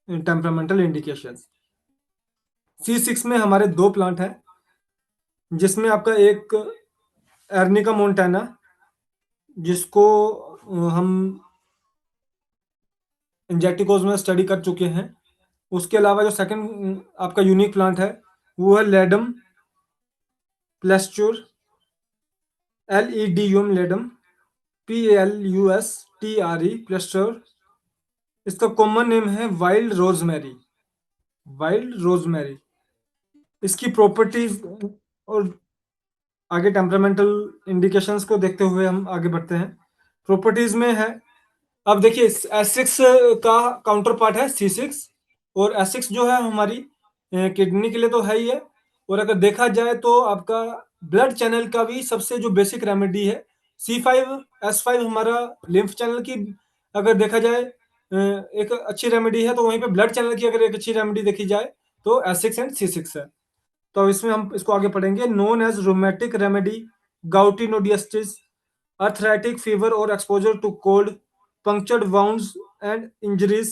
temperamental indications. C6 में हमारे दो प्लांट हैं, जिसमें आपका एक एर्निका मोन्टाना, जिसको हम इंजेक्टिकोज में स्टडी कर चुके हैं। उसके अलावा जो सेकंड आपका यूनिक प्लांट है वो है लेडम प्लेस्ट्यूर, LEDUM लेडम, PLUSTRE प्लेस्ट्यूर। इसका कॉमन नेम है वाइल्ड रोजमेरी, वाइल्ड रोजमेरी। इसकी प्रॉपर्टीज और आगे टेम्परामेंटल इंडिकेशंस को देखते हुए हम आगे बढ़ते हैं। प्रॉपर्टीज में है, अब देखिए S6 का काउंटर पार्ट है C6, और S6 जो है हमारी किडनी के लिए तो है ही है, और अगर देखा जाए तो आपका ब्लड चैनल का भी सबसे जो बेसिक रेमेडी है। C5 S5 हमारा लिम्फ चैनल की अगर देखा जाए एक अच्छी रेमेडी है, तो वहीं पे ब्लड चैनल की अगर एक अच्छी रेमेडी देखी जाए तो S6 एंड C6 है। तो इसमें हम इसको आगे पढ़ेंगे। Known as rheumatic remedy, gouty nodosities, arthritic fever और exposure to cold, punctured wounds and injuries,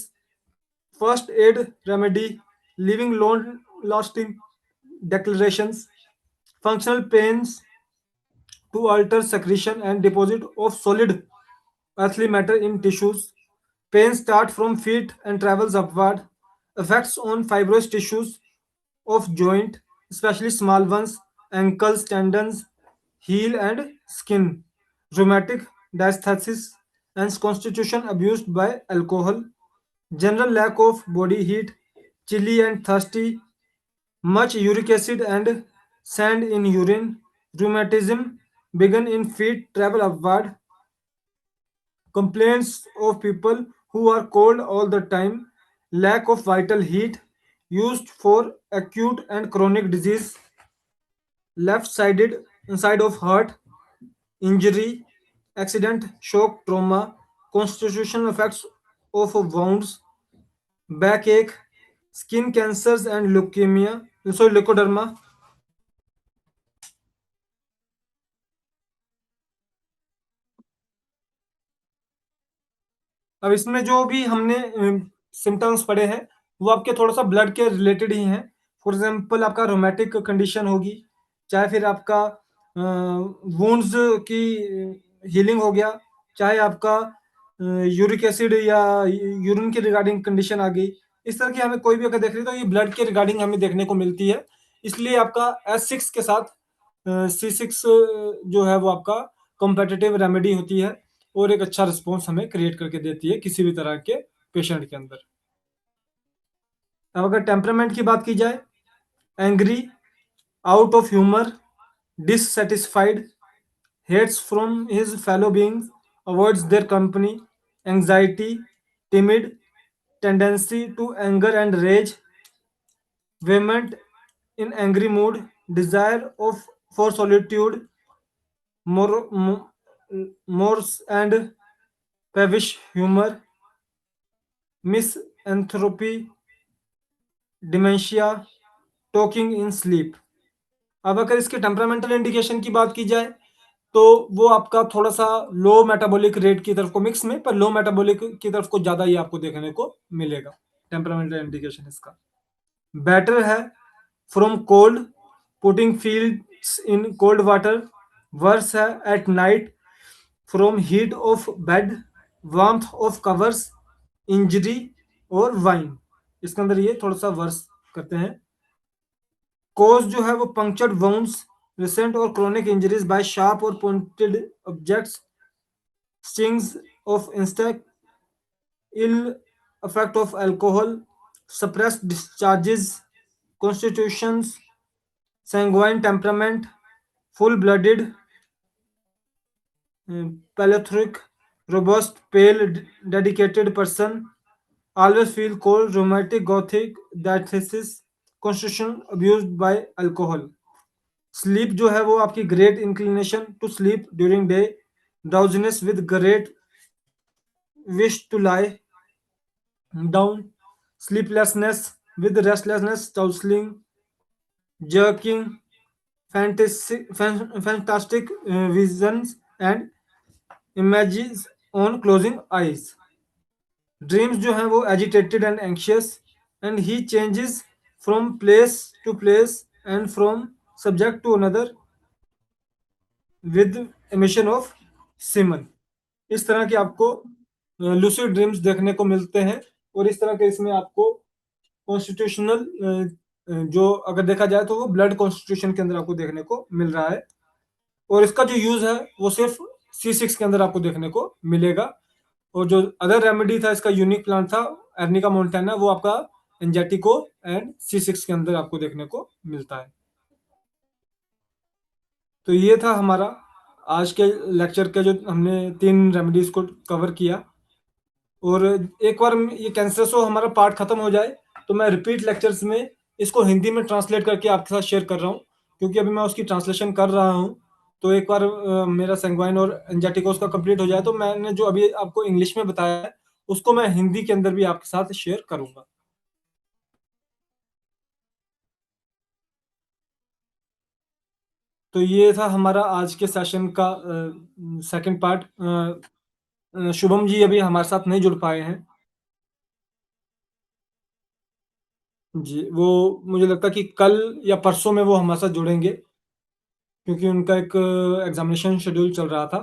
first aid remedy, leaving long lasting declarations, functional pains to alter secretion and deposit of solid earthly matter in tissues, pain start from feet and travels upward, effects on fibrous tissues of joint, especially small ones, ankles, tendons, heel and skin, rheumatic diastasis and constitution abused by alcohol, general lack of body heat, chilly and thirsty, much uric acid and sand in urine, rheumatism begin in feet, travel upward, complaints of people who are cold all the time, lack of vital heat, used for acute and chronic disease, left sided side of heart, injury, accident, shock, trauma, constitutional effects of wounds, backache, skin cancers and leukemia, so leukoderma। अब इसमें जो भी हमने symptoms पढ़े हैं वो आपके थोड़ा सा ब्लड के रिलेटेड ही हैं। फॉर एग्जांपल आपका रोमेटिक कंडीशन होगी, चाहे फिर आपका वुंड्स की हीलिंग हो गया, चाहे आपका यूरिक एसिड या यूरिन की रिगार्डिंग कंडीशन आ गई। इस तरह की हमें कोई भी अगर देख रहे तो ये ब्लड के रिगार्डिंग हमें देखने को मिलती है। इसलिए आपका S6 के साथ C6 जो है वो आपका कॉम्पिटिटिव रेमेडी होती है और एक अच्छा रिस्पॉन्स हमें क्रिएट करके देती है किसी भी तरह के पेशेंट के अंदर। अब अगर टेम्परामेंट की बात की जाए, angry, out of humour, dissatisfied, hates from his fellow beings, avoids their company, anxiety, timid, tendency to anger and rage, vehement in angry mood, desire of for solitude, morose and peevish humor, misanthropy, dementia, talking in sleep। अब अगर इसके temperamental indication की बात की जाए तो वो आपका थोड़ा सा लो मेटाबॉलिक रेट की तरफ को, मिक्स में, पर लो मेटाबॉलिक की तरफ को ज्यादा ही आपको देखने को मिलेगा टेम्परामेंटल इंडिकेशन इसका। बेटर है from cold, putting fields in cold water. Worse है at night, from heat of bed, warmth of covers, injury और वाइन। इसके अंदर ये थोड़ा सा वर्स करते हैं। कॉज जो है वो पंक्चर्ड वुंड्स, रिसेंट और क्रोनिक इंजरीज बाय शार्प और pointed objects, stings of insect, ill effect of alcohol, suppressed discharges, constitutions, sanguine temperament, full-blooded, plethoric, robust, pale, dedicated person, always feel cold, rheumatic, gothic, diathesis, constitution abused by alcohol. Sleep जो है वो आपकी great inclination to sleep during day, drowsiness with great wish to lie down, sleeplessness with restlessness, tousling, jerking, fantastic visions and images on closing eyes. Dreams जो हैं वो agitated and anxious, and he changes from place to place and from subject to another with emission of semen. इस तरह की आपको lucid dreams देखने को मिलते हैं, और इस तरह के इसमें आपको कॉन्स्टिट्यूशनल जो अगर देखा जाए तो वो ब्लड कॉन्स्टिट्यूशन के अंदर आपको देखने को मिल रहा है, और इसका जो यूज है वो सिर्फ C6 के अंदर आपको देखने को मिलेगा। और जो अदर रेमेडी था, इसका यूनिक प्लांट था एर्निका मोन्टाना, वो आपका एंजेटिको एंड C6 के अंदर आपको देखने को मिलता है। तो ये था हमारा आज के लेक्चर के, जो हमने 3 रेमेडीज को कवर किया। और एक बार ये कैंसरसो हमारा पार्ट खत्म हो जाए तो मैं रिपीट लेक्चर्स में इसको हिंदी में ट्रांसलेट करके आपके साथ शेयर कर रहा हूँ, क्योंकि अभी मैं उसकी ट्रांसलेशन कर रहा हूँ। तो एक बार मेरा सेंग्वाइन और एंजाटिकोस का कंप्लीट हो जाए तो मैंने जो अभी आपको इंग्लिश में बताया है उसको मैं हिंदी के अंदर भी आपके साथ शेयर करूंगा। तो ये था हमारा आज के सेशन का सेकंड पार्ट। शुभम जी अभी हमारे साथ नहीं जुड़ पाए हैं जी, वो मुझे लगता है कि कल या परसों में वो हमारे साथ जुड़ेंगे, क्योंकि उनका एक एग्जामिनेशन शेड्यूल चल रहा था।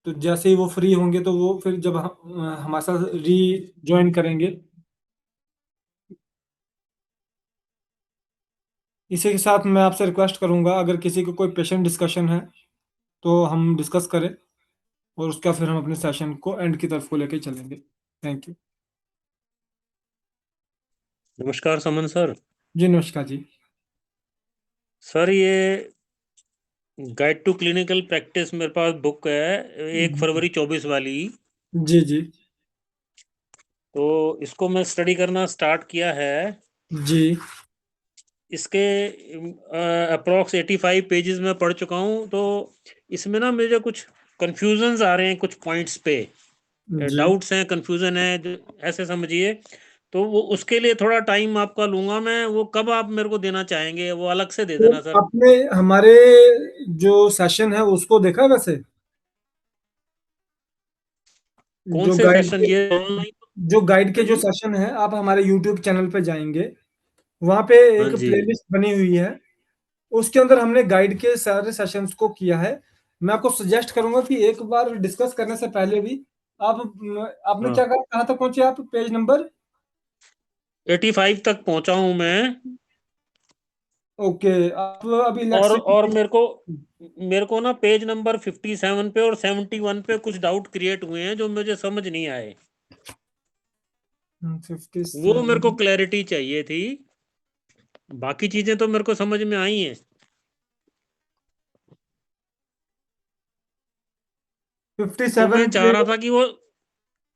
तो जैसे ही वो फ्री होंगे तो वो फिर जब हमारे साथ री ज्वाइन करेंगे। इसी के साथ मैं आपसे रिक्वेस्ट करूंगा, अगर किसी को कोई पेशेंट डिस्कशन है तो हम डिस्कस करें, और उसका फिर हम अपने सेशन को एंड की तरफ को लेके चलेंगे। Thank you. नमस्कार समन सर। जी नमस्कार जी। सर ये गाइड टू क्लिनिकल प्रैक्टिस मेरे पास बुक है 1 फरवरी 24 वाली। जी जी तो इसको मैं स्टडी करना स्टार्ट किया है जी। इसके अप्रॉक्स 85 पेजेस में पढ़ चुका हूँ। तो इसमें ना मुझे कुछ कंफ्यूजन्स आ रहे हैं, कुछ पॉइंट्स पे जी डाउट्स हैं, कंफ्यूजन है, ऐसे समझिए। तो वो उसके लिए थोड़ा टाइम आपका लूंगा मैं। वो कब आप मेरे को देना चाहेंगे? वो अलग से दे तो देना सर। आपने हमारे जो सेशन है उसको देखा है वैसे? कौन जो से गाइड सेशन के ये ऑनलाइन? जो गाइड के जो सेशन है, आप हमारे यूट्यूब चैनल पे जाएंगे, वहां पे हाँ एक जी। प्लेलिस्ट बनी हुई है, उसके अंदर हमने गाइड के सारे सेशंस को किया है। मैं आपको सजेस्ट करूंगा कि एक बार डिस्कस करने से पहले भी आप आपने हाँ क्या कहा, कहाँ तक पहुंचे आप? पेज नंबर 85 तक पहुंचा हूं मैं। ओके। आप अभी और मेरे को ना पेज नंबर 57 पे और 71 पे कुछ डाउट क्रिएट हुए हैं जो मुझे समझ नहीं आए। वो मेरे को 57 क्लैरिटी चाहिए थी। बाकी चीजें तो मेरे को समझ में आई हैं। तो 57 मैं चाह पे। रहा था कि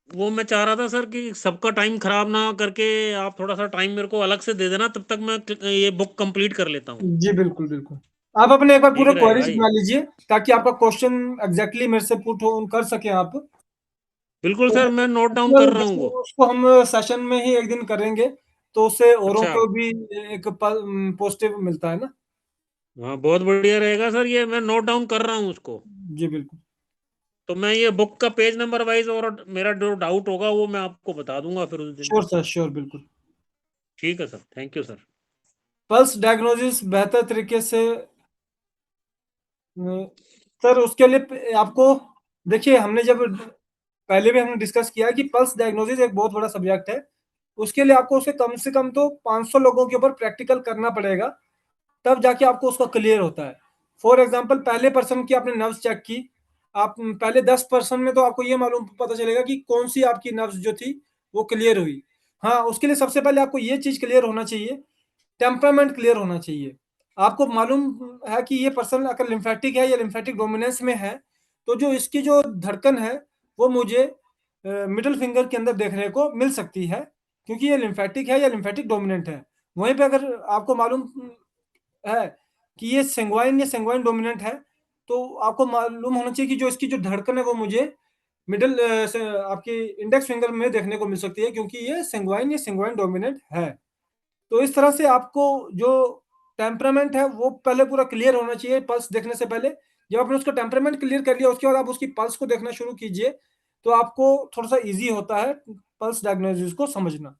वो मैं चाह रहा था सर कि सबका टाइम खराब ना करके आप थोड़ा सा टाइम मेरे को अलग से दे देना, तब तक मैं ये बुक कंप्लीट कर लेता हूँ। जी बिल्कुल बिल्कुल। आप अपने एक बार ठीक पूरा रहेगा क्वेरीज ये। बना लीजिए ताकि आपका क्वेश्चन एग्जैक्टली मेरे से पुट हो कर सके आप। बिल्कुल तो सर, मैं नोट डाउन कर रहा हूँ वो। उसको हम सेशन में ही एक दिन करेंगे, तो उससे औरों अच्छा। को भी एक पॉजिटिव मिलता है ना। हाँ, बहुत बढ़िया रहेगा सर, ये मैं नोट डाउन कर रहा हूँ उसको। जी बिल्कुल। तो मैं ये बुक का पेज नंबर वाइज और मेरा जो डाउट होगा वो मैं आपको बता दूंगा फिर उस दिन। श्योर सर, श्योर, बिल्कुल। ठीक है sir, thank you sir. Pulse diagnosis बेहतर तरीके से सर, उसके लिए आपको देखिए, हमने जब पहले भी हमने डिस्कस किया कि पल्स डायग्नोसिस एक बहुत बड़ा सब्जेक्ट है। उसके लिए आपको उसे कम से कम तो 500 लोगों के ऊपर प्रैक्टिकल करना पड़ेगा, तब जाके आपको उसका क्लियर होता है। फॉर एग्जाम्पल, पहले पर्सन की आपने नर्व्स चेक की, आप पहले 10% में तो आपको ये मालूम पता चलेगा कि कौन सी आपकी नर्व्स जो थी वो क्लियर हुई। हाँ, उसके लिए सबसे पहले आपको ये चीज क्लियर होना चाहिए, टेम्परामेंट क्लियर होना चाहिए। आपको मालूम है कि ये पर्सन अगर लिम्फेटिक है या लिम्फेटिक डोमिनेंस में है, तो जो इसकी जो धड़कन है वो मुझे मिडिल फिंगर के अंदर देखने को मिल सकती है, क्योंकि ये लिम्फेटिक है या लिम्फेटिक डोमिनेंट है। वहीं पे अगर आपको मालूम है कि ये सेंग्वाइन या सेंग्वाइन डोमिनेंट है, तो आपको मालूम होना चाहिए कि जो इसकी जो धड़कन है वो मुझे मिडिल से आपकी इंडेक्स फिंगर में देखने को मिल सकती है, क्योंकि ये सेंग्वाइन या सेंग्वाइन डोमिनेंट है। तो इस तरह से आपको जो टेम्परामेंट है वो पहले पूरा क्लियर होना चाहिए पल्स देखने से पहले। जब आपने उसका टेम्परामेंट क्लियर कर लिया, उसके बाद आप उसकी पल्स को देखना शुरू कीजिए, तो आपको थोड़ा सा इजी होता है पल्स डायग्नोसिस को समझना।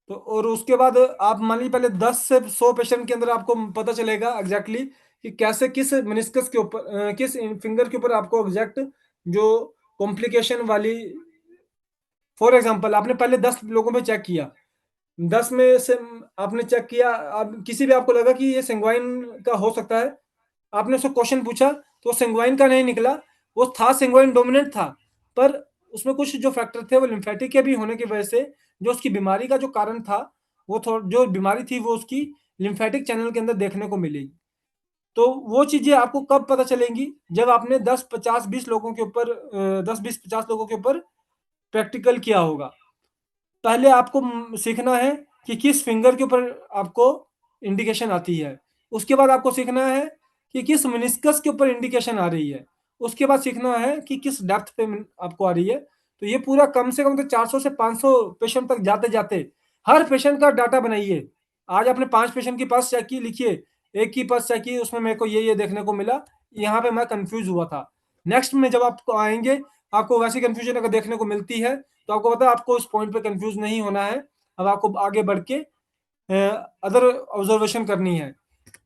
तो और उसके बाद आप मान लीजिए पहले 10 से 100 पेशेंट के अंदर आपको पता चलेगा एग्जैक्टली कि कैसे किस मेनिस्कस के ऊपर किस फिंगर के ऊपर आपको एग्जैक्ट जो कॉम्प्लिकेशन वाली। फॉर एग्जांपल, आपने पहले 10 लोगों में चेक किया, 10 में से आपने चेक किया, अब किसी भी आपको लगा कि ये सेंग्वाइन का हो सकता है, आपने उसको क्वेश्चन पूछा तो सेंग्वाइन का नहीं निकला, वो था सेंग्वाइन डोमिनेंट था, पर उसमें कुछ जो फैक्टर थे वो लिम्फेटिक के भी होने की वजह से जो उसकी बीमारी का जो कारण था, वो जो बीमारी थी वो उसकी लिम्फेटिक चैनल के अंदर देखने को मिलेगी। तो वो चीजें आपको कब पता चलेंगी, जब आपने 10 50 20 लोगों के ऊपर 10 20 50 लोगों के ऊपर प्रैक्टिकल किया होगा। पहले आपको सीखना है कि किस फिंगर के ऊपर आपको इंडिकेशन आती है, उसके बाद आपको सीखना है कि किस मेनिस्कस के ऊपर इंडिकेशन आ रही है, उसके बाद सीखना है कि किस डेप्थ पे आपको आ रही है। तो ये पूरा कम से कम तो 400 से 500 पेशेंट तक जाते जाते हर पेशेंट का डाटा बनाइए। आज आपने 5 पेशेंट की पल्स चेक की, लिखिए एक की पल्स चेक की, उसमें मेरे को ये देखने को मिला, यहाँ पे मैं कंफ्यूज हुआ था। नेक्स्ट में जब आप आएंगे, आपको वैसी कंफ्यूजन अगर देखने को मिलती है, तो आपको पता है आपको उस पॉइंट पे कंफ्यूज नहीं होना है। अब आपको आगे बढ़ के अदर ऑब्जर्वेशन करनी है।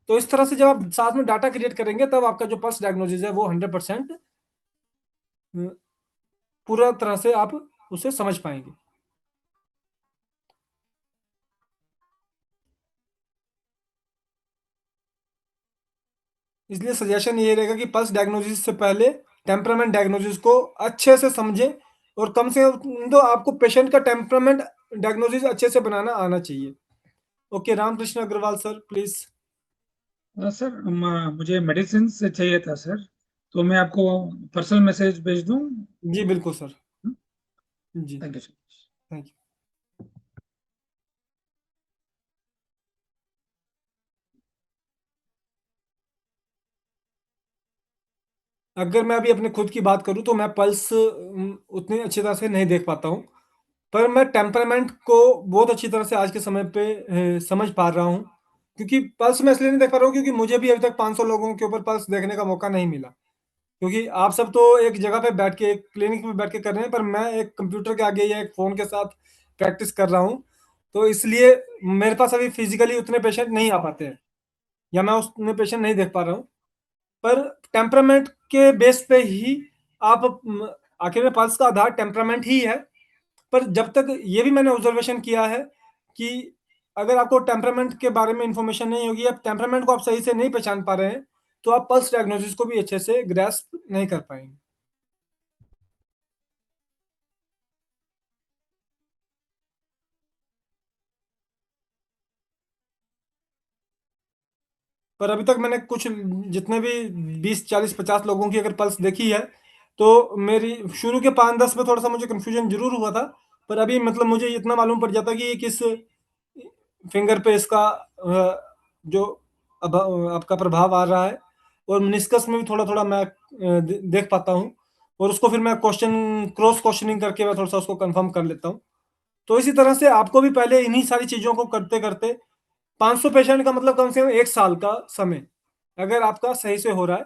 तो इस तरह से जब आप साथ में डाटा क्रिएट करेंगे, तब आपका जो पल्स डायग्नोसिस है वो 100% पूरा तरह से आप उसे समझ पाएंगे। इसलिए सजेशन ये रहेगा कि पल्स डायग्नोसिस से पहले टेम्परामेंट डायग्नोसिस को अच्छे से समझें, और कम से कम तो आपको पेशेंट का टेम्परामेंट डायग्नोसिस अच्छे से बनाना आना चाहिए। Okay, Ramakrishna Agarwal sir, please. Sir मुझे मेडिसिन से चाहिए था सर, तो मैं आपको पर्सनल मैसेज भेज दूं? जी बिल्कुल सर। जी, thank you sir. Thank you. अगर मैं अभी अपने खुद की बात करूं तो मैं पल्स उतनी अच्छी तरह से नहीं देख पाता हूं, पर मैं टेम्परामेंट को बहुत अच्छी तरह से आज के समय पे समझ पा रहा हूं। क्योंकि पल्स मैं इसलिए नहीं देख पा रहा हूं क्योंकि मुझे भी अभी तक 500 लोगों के ऊपर पल्स देखने का मौका नहीं मिला, क्योंकि आप सब तो एक जगह पे बैठ के एक क्लिनिक में बैठ के कर रहे हैं, पर मैं एक कंप्यूटर के आगे या एक फ़ोन के साथ प्रैक्टिस कर रहा हूँ। तो इसलिए मेरे पास अभी फिजिकली उतने पेशेंट नहीं आ पाते हैं, या मैं उतने पेशेंट नहीं देख पा रहा हूँ। पर टेम्परामेंट के बेस पे ही आप आखिर में पल्स का आधार टेम्परामेंट ही है। पर जब तक ये भी मैंने ऑब्जर्वेशन किया है कि अगर आपको टेम्परामेंट के बारे में इंफॉर्मेशन नहीं होगी, या टेम्परामेंट को आप सही से नहीं पहचान पा रहे हैं, तो आप पल्स डायग्नोसिस को भी अच्छे से ग्रैस्प नहीं कर पाएंगे। पर अभी तक मैंने कुछ जितने भी 20 40 50 लोगों की अगर पल्स देखी है, तो मेरी शुरू के 5 10 में थोड़ा सा मुझे कंफ्यूजन जरूर हुआ था, पर अभी मतलब मुझे इतना मालूम पड़ जाता कि ये किस फिंगर पे इसका जो अब आपका प्रभाव आ रहा है, और मेनिस्कस में भी थोड़ा थोड़ा मैं देख पाता हूँ, और उसको फिर मैं क्वेश्चन क्रॉस क्वेश्चनिंग करके मैं थोड़ा सा उसको कंफर्म कर लेता हूँ। तो इसी तरह से आपको भी पहले इन्हीं सारी चीज़ों को करते करते 500 पेशेंट का मतलब कम से कम 1 साल का समय अगर आपका सही से हो रहा है।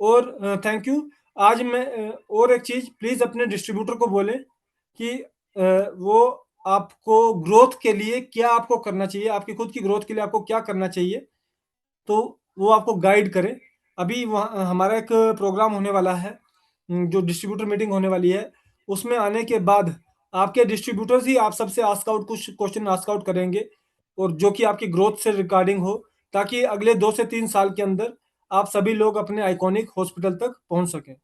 और थैंक यू। आज मैं और एक चीज़ प्लीज़ अपने डिस्ट्रीब्यूटर को बोलें कि वो आपको ग्रोथ के लिए क्या आपको करना चाहिए, आपकी खुद की ग्रोथ के लिए आपको क्या करना चाहिए, तो वो आपको गाइड करें। अभी वहाँ हमारा एक प्रोग्राम होने वाला है, जो डिस्ट्रीब्यूटर मीटिंग होने वाली है, उसमें आने के बाद आपके डिस्ट्रीब्यूटर्स ही आप सबसे आस्क आउट कुछ क्वेश्चन आस्क आउट करेंगे, और जो कि आपकी ग्रोथ से रिगार्डिंग हो, ताकि अगले 2 से 3 साल के अंदर आप सभी लोग अपने आइकॉनिक हॉस्पिटल तक पहुँच सकें।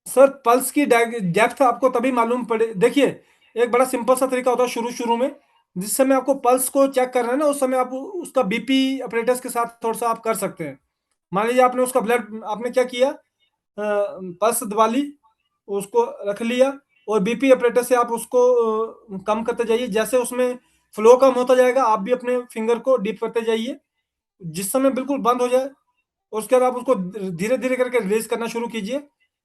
सर पल्स की डेप्थ आपको तभी मालूम पड़े, देखिए एक बड़ा सिंपल सा तरीका होता है शुरू शुरू में, जिस समय आपको पल्स को चेक करना है ना, उस समय आप उसका बीपी अपरेटस के साथ थोड़ा सा आप कर सकते हैं। मान लीजिए आपने उसका ब्लड, आपने क्या किया, पल्स दबा ली, उसको रख लिया, और बीपी अपरेटर से आप उसको कम करते जाइए। जैसे उसमें फ्लो कम होता जाएगा, आप भी अपने फिंगर को डीप करते जाइए। जिस समय बिल्कुल बंद हो जाए, उसके बाद आप उसको धीरे धीरे करके रिलीज करना शुरू कीजिए।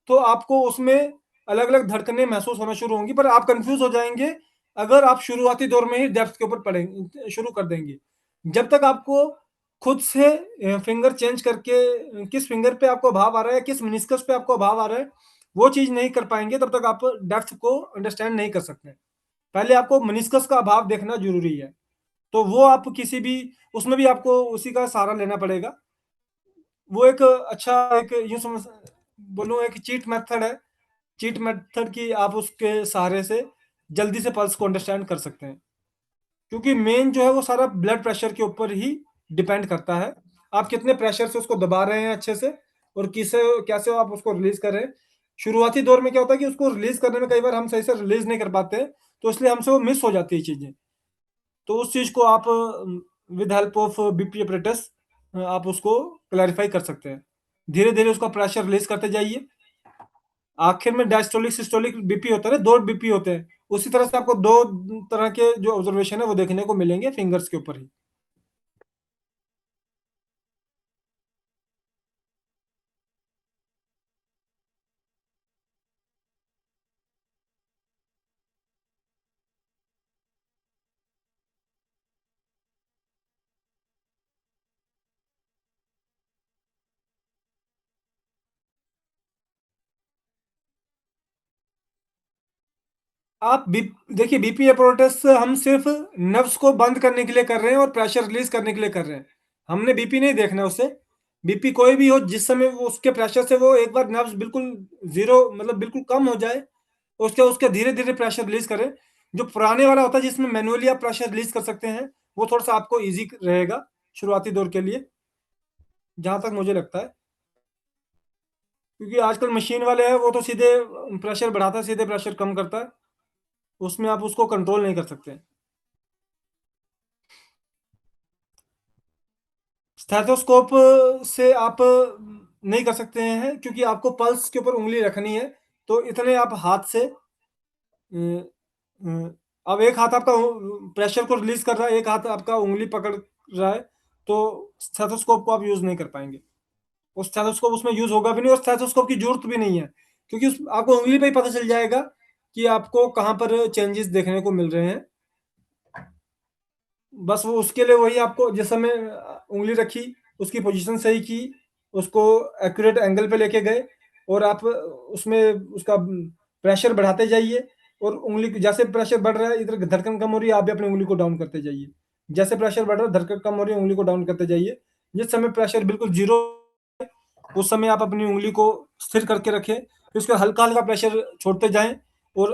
तो आपको उसमें अलग अलग धड़कनें महसूस होना शुरू होंगी, पर आप कंफ्यूज हो जाएंगे अगर आप शुरुआती दौर में ही डेप्थ के ऊपर पढ़ेंगे, शुरू कर देंगे। जब तक आपको खुद से फिंगर चेंज करके किस फिंगर पे आपको भाव आ रहा है, किस मिनिस्कस पे आपको भाव आ रहा है, वो चीज नहीं कर पाएंगे, तब तक आप डेप्थ को अंडरस्टैंड नहीं कर सकते। पहले आपको मिनिस्कस का भाव देखना जरूरी है। तो वो आप किसी भी, उसमें भी आपको उसी का सहारा लेना पड़ेगा। वो एक अच्छा, एक यूं समझ बोलूँ, एक चीट मेथड है। चीट मेथड की आप उसके सहारे से जल्दी से पल्स को अंडरस्टैंड कर सकते हैं, क्योंकि मेन जो है वो सारा ब्लड प्रेशर के ऊपर ही डिपेंड करता है। आप कितने प्रेशर से उसको दबा रहे हैं अच्छे से, और किसे कैसे आप उसको रिलीज कर रहे हैं। शुरुआती दौर में क्या होता है कि उसको रिलीज करने में कई बार हम सही से रिलीज नहीं कर पाते, तो इसलिए हमसे वो मिस हो जाती है चीजें। तो उस चीज को आप with help of BP apparatus आप उसको क्लैरिफाई कर सकते हैं। धीरे धीरे उसका प्रेशर रिलीज करते जाइए। आखिर में डायस्टोलिक सिस्टोलिक बीपी होता है ना, 2 बीपी होते हैं। उसी तरह से आपको 2 तरह के जो ऑब्जर्वेशन है वो देखने को मिलेंगे फिंगर्स के ऊपर ही। आप देखिए बीपी अप्रोटस हम सिर्फ नर्व्स को बंद करने के लिए कर रहे हैं और प्रेशर रिलीज करने के लिए कर रहे हैं। हमने बीपी नहीं देखना है उससे। बीपी कोई भी हो, जिस समय वो उसके प्रेशर से वो एक बार नर्व्स बिल्कुल जीरो, मतलब बिल्कुल कम हो जाए, उसके उसके धीरे धीरे प्रेशर रिलीज करें। जो पुराने वाला होता है जिसमें मैनुअली आप प्रेशर रिलीज कर सकते हैं, वो थोड़ा सा आपको ईजी रहेगा शुरुआती दौर के लिए, जहां तक मुझे लगता है। क्योंकि आजकल मशीन वाले हैं, वो तो सीधे प्रेशर बढ़ाता है, सीधे प्रेशर कम करता है, उसमें आप उसको कंट्रोल नहीं कर सकते। स्टेथोस्कोप से आप नहीं कर सकते हैं, क्योंकि आपको पल्स के ऊपर उंगली रखनी है। तो इतने आप हाथ से अब एक हाथ आपका प्रेशर को रिलीज कर रहा है, एक हाथ आपका उंगली पकड़ रहा है, तो स्टेथोस्कोप को आप यूज नहीं कर पाएंगे। और स्टेथोस्कोप उसमें यूज होगा भी नहीं, और स्टेथोस्कोप की जरूरत भी नहीं है, क्योंकि आपको उंगली पे ही पता चल जाएगा कि आपको कहाँ पर चेंजेस देखने को मिल रहे हैं। बस वो उसके लिए वही आपको जिस समय उंगली रखी, उसकी पोजीशन सही की, उसको एक्यूरेट एंगल पे लेके गए, और आप उसमें उसका प्रेशर बढ़ाते जाइए। और उंगली जैसे प्रेशर बढ़ रहा है, इधर धड़कन कम हो रही है, आप भी अपनी उंगली को डाउन करते जाइए। जैसे प्रेशर बढ़ रहा है, धड़कन कम हो रही है, उंगली को डाउन करते जाइए। जिस समय प्रेशर बिल्कुल जीरो, उस समय आप अपनी उंगली को स्थिर करके रखें, फिर उसका हल्का हल्का प्रेशर छोड़ते जाएं। और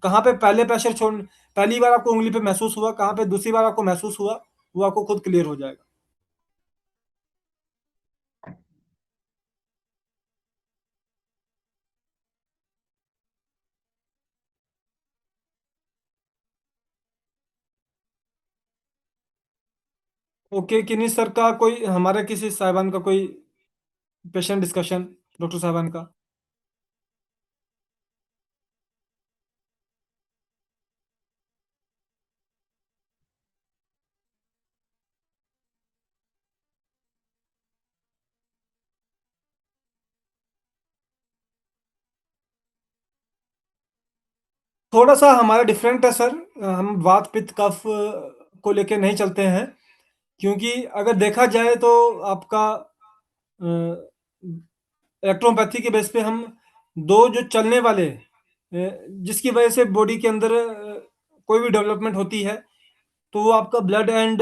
कहाँ पे पहले प्रेशर छोड़, पहली बार आपको उंगली पे महसूस हुआ, कहाँ पे दूसरी बार आपको महसूस हुआ, वो आपको खुद क्लियर हो जाएगा। ओके, किन्हीं सर का कोई, हमारे किसी साहिबान का कोई पेशेंट डिस्कशन, डॉक्टर साहिबान का। थोड़ा सा हमारा डिफरेंट है सर। हम वात पित्त कफ को लेके नहीं चलते हैं, क्योंकि अगर देखा जाए तो आपका इलेक्ट्रोपैथी के बेस पे हम दो जो चलने वाले जिसकी वजह से बॉडी के अंदर कोई भी डेवलपमेंट होती है, तो वो आपका ब्लड एंड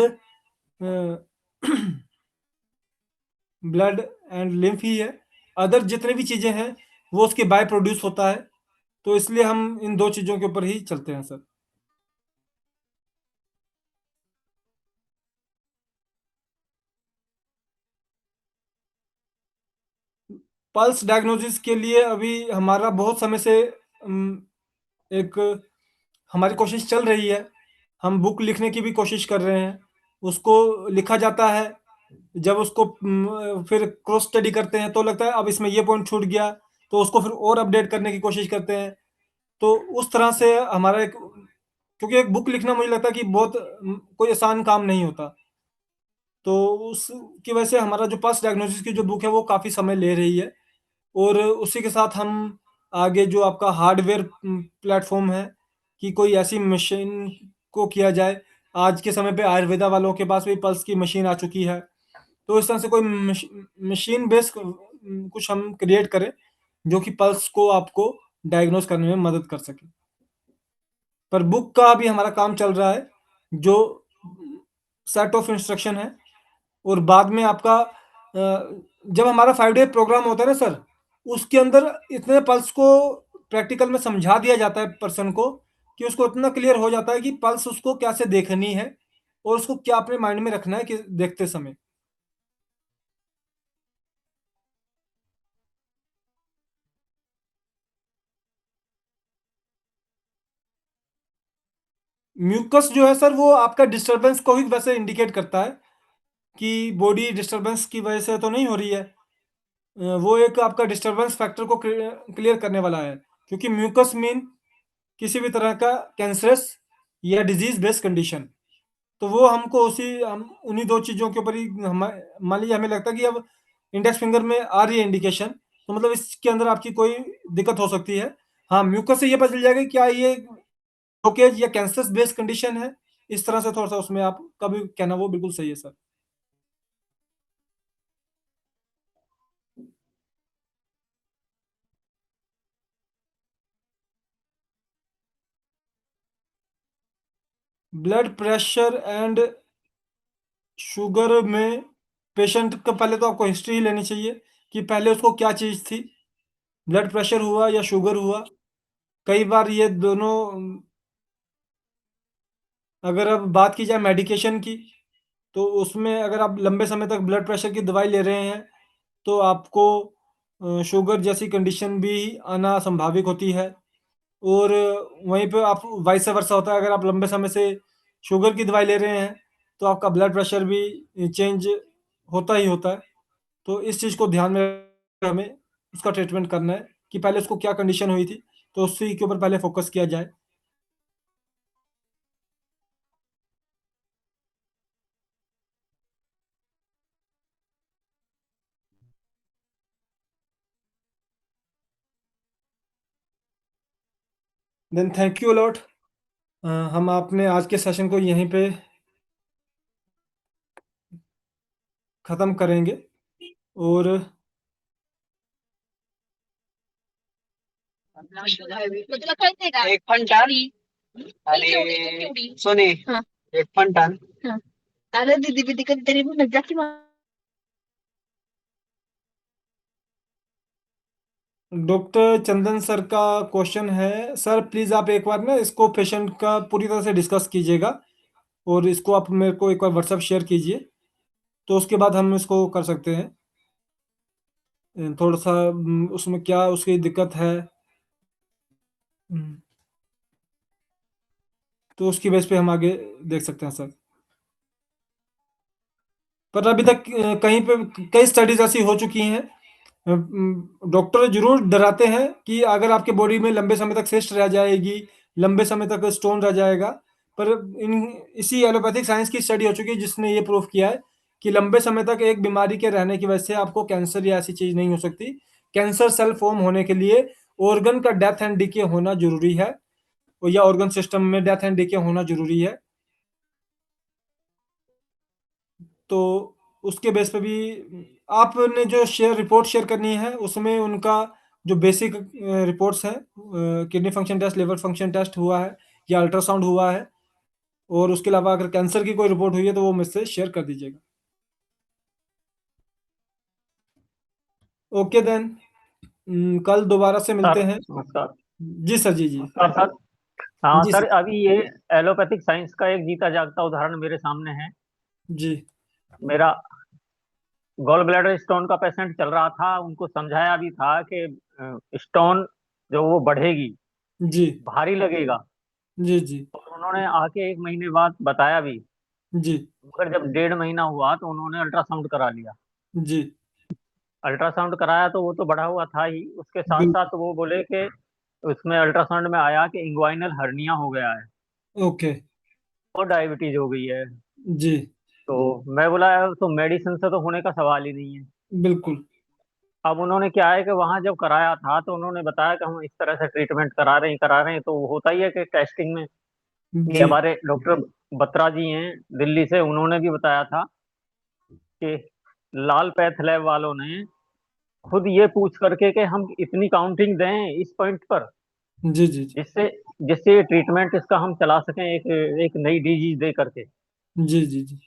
लिम्फ ही है। अदर जितने भी चीज़ें हैं वो उसके बाय प्रोड्यूस होता है, तो इसलिए हम इन दो चीज़ों के ऊपर ही चलते हैं सर। पल्स डायग्नोसिस के लिए अभी हमारा बहुत समय से एक हमारी कोशिश चल रही है। हम बुक लिखने की भी कोशिश कर रहे हैं, उसको लिखा जाता है। जब उसको फिर क्रॉस स्टडी करते हैं तो लगता है अब इसमें ये पॉइंट छूट गया, तो उसको फिर और अपडेट करने की कोशिश करते हैं। तो उस तरह से हमारा एक, क्योंकि एक बुक लिखना मुझे लगता है कि बहुत कोई आसान काम नहीं होता, तो उसकी वजह से हमारा जो पल्स डायग्नोसिस की जो बुक है वो काफ़ी समय ले रही है। और उसी के साथ हम आगे जो आपका हार्डवेयर प्लेटफॉर्म है कि कोई ऐसी मशीन को किया जाए। आज के समय पे आयुर्वेदा वालों के पास भी पल्स की मशीन आ चुकी है, तो इस तरह से कोई मशीन बेस्ड कुछ हम क्रिएट करें जो कि पल्स को आपको डायग्नोस करने में मदद कर सके। पर बुक का अभी हमारा काम चल रहा है, जो सेट ऑफ इंस्ट्रक्शन है। और बाद में आपका जब हमारा 5 डे प्रोग्राम होता है ना सर, उसके अंदर इतने पल्स को प्रैक्टिकल में समझा दिया जाता है पर्सन को, कि उसको इतना क्लियर हो जाता है कि पल्स उसको कैसे देखनी है और उसको क्या अपने माइंड में रखना है कि देखते समय। म्यूकस जो है सर, वो आपका डिस्टरबेंस को ही वैसे इंडिकेट करता है कि बॉडी डिस्टरबेंस की वजह से तो नहीं हो रही है। वो एक आपका डिस्टरबेंस फैक्टर को क्लियर करने वाला है, क्योंकि म्यूकस मीन किसी भी तरह का कैंसरस या डिजीज बेस्ड कंडीशन। तो वो हमको हम उन्हीं दो चीज़ों के ऊपर ही मान लीजिए हमें लगता है कि अब इंडेक्स फिंगर में आ रही है इंडिकेशन, तो मतलब इसके अंदर आपकी कोई दिक्कत हो सकती है। हाँ, म्यूकस से ये पता चल जाएगा कि क्या ये ब्लॉकेज या कैंसर बेस्ड कंडीशन है। इस तरह से थोड़ा सा उसमें आपका भी कहना वो बिल्कुल सही है sir. Blood pressure and sugar में पेशेंट का पहले तो आपको हिस्ट्री ही लेनी चाहिए कि पहले उसको क्या चीज़ थी, ब्लड प्रेशर हुआ या शुगर हुआ। कई बार ये दोनों, अगर अब बात की जाए मेडिकेशन की, तो उसमें अगर आप लंबे समय तक ब्लड प्रेशर की दवाई ले रहे हैं तो आपको शुगर जैसी कंडीशन भी आना संभाविक होती है। और वहीं पे आप वाइस वर्सा होता है, अगर आप लंबे समय से शुगर की दवाई ले रहे हैं तो आपका ब्लड प्रेशर भी चेंज होता ही होता है। तो इस चीज़ को ध्यान में रख हमें उसका ट्रीटमेंट करना है कि पहले उसको क्या कंडीशन हुई थी, तो उसी के ऊपर पहले फोकस किया जाए। Then thank you a lot. हम अपने आज के सेशन को यहीं पे ख़त्म करेंगे। और एक फंटान आणि सोने एक फंटान अरे दीदी दीदी कधीतरी म्हणत जा की डॉक्टर चंदन सर का क्वेश्चन है, सर प्लीज़ आप एक बार ना इसको पेशेंट का पूरी तरह से डिस्कस कीजिएगा और इसको आप मेरे को एक बार व्हाट्सएप शेयर कीजिए, तो उसके बाद हम इसको कर सकते हैं। थोड़ा सा उसमें क्या उसकी दिक्कत है, तो उसकी बेस पे हम आगे देख सकते हैं सर। पर अभी तक कहीं पे कई स्टडीज ऐसी हो चुकी हैं। डॉक्टर जरूर डराते हैं कि अगर आपके बॉडी में लंबे समय तक सिस्ट रह जाएगी, लंबे समय तक स्टोन रह जाएगा। पर इन इसी एलोपैथिक साइंस की स्टडी हो चुकी है जिसने ये प्रूफ किया है कि लंबे समय तक एक बीमारी के रहने की वजह से आपको कैंसर या ऐसी चीज़ नहीं हो सकती। कैंसर सेल फॉर्म होने के लिए ऑर्गन का डेथ एंड डिके होना जरूरी है। या ऑर्गन सिस्टम में डेथ एंड डीके होना जरूरी है। तो उसके बेस पे भी आपने जो रिपोर्ट शेयर करनी है उसमें उनका जो बेसिक रिपोर्ट्स हैं, kidney function test, liver function test हुआ है या अल्ट्रासाउंड हुआ है, और उसके अलावा अगर कैंसर की कोई रिपोर्ट हुई है तो वो मुझसे शेयर कर दीजिएगा। ओके देन, कल दोबारा से मिलते हैं। नमस्कार जी सर, जी जी नमस्कार सर। हाँ जी सर, सर, अभी ये एलोपैथिक साइंस का एक जीता जागता उदाहरण मेरे सामने है। जी मेरा गॉल ब्लैडर स्टोन का पेशेंट चल रहा था, उनको समझाया भी था कि स्टोन जो वो बढ़ेगी, जी भारी लगेगा, जी जी और उन्होंने आके 1 महीने बाद बताया भी। जी मगर जब 1.5 महीना हुआ तो उन्होंने अल्ट्रासाउंड करा लिया। जी अल्ट्रासाउंड कराया तो वो तो बढ़ा हुआ था ही, उसके साथ बिल्कुल। साथ वो बोले कि उसमें अल्ट्रासाउंड में आया कि इंग्वाइनल हर्निया हो गया है ओके, और डायबिटीज हो गई है। जी तो मैं बोला यार, तो मेडिसिन से तो होने का सवाल ही नहीं है। बिल्कुल। अब उन्होंने क्या है कि वहां जब कराया था तो उन्होंने बताया कि हम इस तरह से ट्रीटमेंट करा रहे हैं, तो होता ही है कि टेस्टिंग में ये जी हमारे डॉक्टर बत्रा जी हैं दिल्ली से, उन्होंने भी बताया था कि लाल पैथ लैब वालों ने खुद ये पूछ करके कि हम इतनी काउंटिंग दें इस पॉइंट पर, जी जी जी जिससे जिससे ट्रीटमेंट इसका हम चला सकें एक एक नई डिजीज दे करके। जी जी जी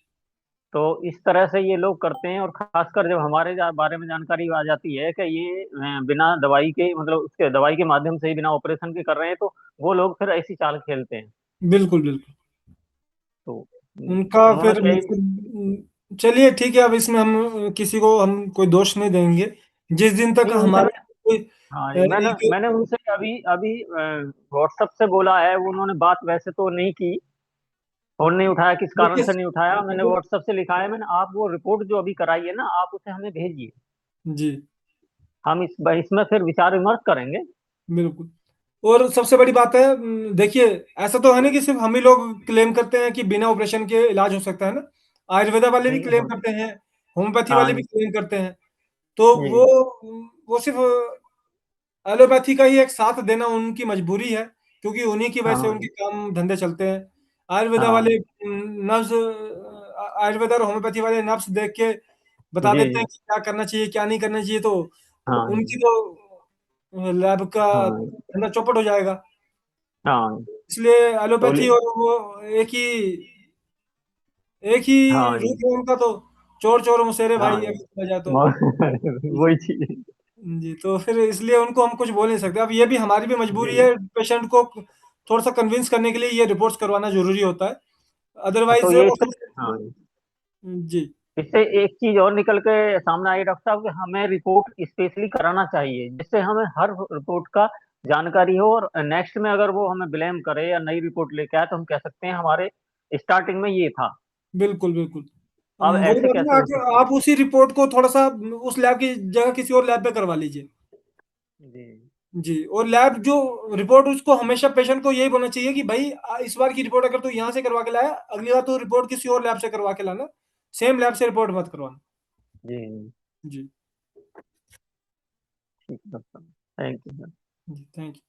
तो इस तरह से ये लोग करते हैं, और खासकर जब हमारे बारे में जानकारी आ जाती है कि ये बिना दवाई के, मतलब उसके दवाई के माध्यम से ही बिना ऑपरेशन के कर रहे हैं, तो वो लोग फिर ऐसी चाल खेलते हैं। बिल्कुल बिल्कुल। तो उनका उन्होंने फिर कई चलिए ठीक है, अब इसमें हम किसी को हम कोई दोष नहीं देंगे। जिस दिन तक नहीं उनसे हमारे कोई हाँ, मैंने एक मैंने उनसे अभी अभी व्हाट्सएप से बोला है, वो उन्होंने बात वैसे तो नहीं की, फोन नहीं उठाया, किस कारण देखिए, से नहीं उठाया। मैंने व्हाट्सएप से लिखा है, मैंने आप वो रिपोर्ट जो अभी कराई है ना, आप उसे हमें भेजिए, जी हम इसमें फिर विचार विमर्श करेंगे। बिल्कुल। और सबसे बड़ी बात है, देखिए, ऐसा तो है नहीं कि सिर्फ हम ही लोग क्लेम करते हैं कि बिना ऑपरेशन के इलाज हो सकता है ना। आयुर्वेदा वाले भी नहीं क्लेम हाँ करते हैं, होम्योपैथी वाले भी हाँ क्लेम करते हैं। तो जी वो सिर्फ एलोपैथी का ही एक साथ देना उनकी मजबूरी है, क्योंकि उन्हीं की वजह से हाँ उनके काम धंधे चलते हैं। आयुर्वेदा वाले हाँ नब्ज आयुर्वेदा और होम्योपैथी वाले नब्ज देख के बता देते हैं जी कि क्या करना चाहिए क्या नहीं करना चाहिए, तो हाँ उनकी तो लैब का हाँ धंधा चौपट हो जाएगा। हाँ इसलिए तो एलोपैथी और वो एक ही हाँ रूप है उनका, तो चोर चोर मुसेरे हाँ भाई, अगर देखा जाए तो। वही चीज। जी, तो फिर इसलिए उनको हम कुछ बोल नहीं सकते। अब ये भी हमारी भी मजबूरी जी है, पेशेंट को थोड़ा सा कन्विंस करने के लिए ये रिपोर्ट्स करवाना जरूरी होता है, तो अदरवाइज ये इससे हाँ, जी इससे एक चीज और निकल के सामने आई डॉक्टर साहब, कि हमें रिपोर्ट स्पेशली कराना चाहिए, जिससे हमें हर रिपोर्ट का जानकारी हो, और नेक्स्ट में अगर वो हमें ब्लेम करे या नई रिपोर्ट लेके आए, तो हम कह सकते हैं हमारे स्टार्टिंग में ये था। बिल्कुल बिल्कुल। अब वही ऐसे बात कैसे ना हो कि सकता है। आप उसी रिपोर्ट को थोड़ा सा उस लैब की जगह किसी और लैब पे करवा लीजिए। जी जी, और लैब जो रिपोर्ट, उसको हमेशा पेशेंट को यही बोलना चाहिए कि भाई इस बार की रिपोर्ट अगर तू यहाँ से करवा के लाया, अगली बार तू रिपोर्ट किसी और लैब से करवा के लाना, सेम लैब से रिपोर्ट मत करवाना। जी जी ठीक है डॉक्टर साहब, थैंक यू सर। जी, थैंक यू।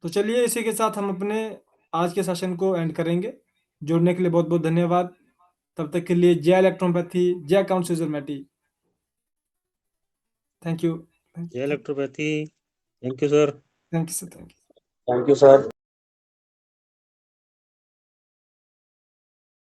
तो चलिए, इसी के साथ हम अपने आज के सेशन को एंड करेंगे। जुड़ने के लिए बहुत बहुत धन्यवाद। तब तक के लिए जय इलेक्ट्रोपैथी, जय काउंट सीजरमेटी। थैंक यू, जय electropathy. Thank you sir. Thank you sir, thank you. Thank you sir.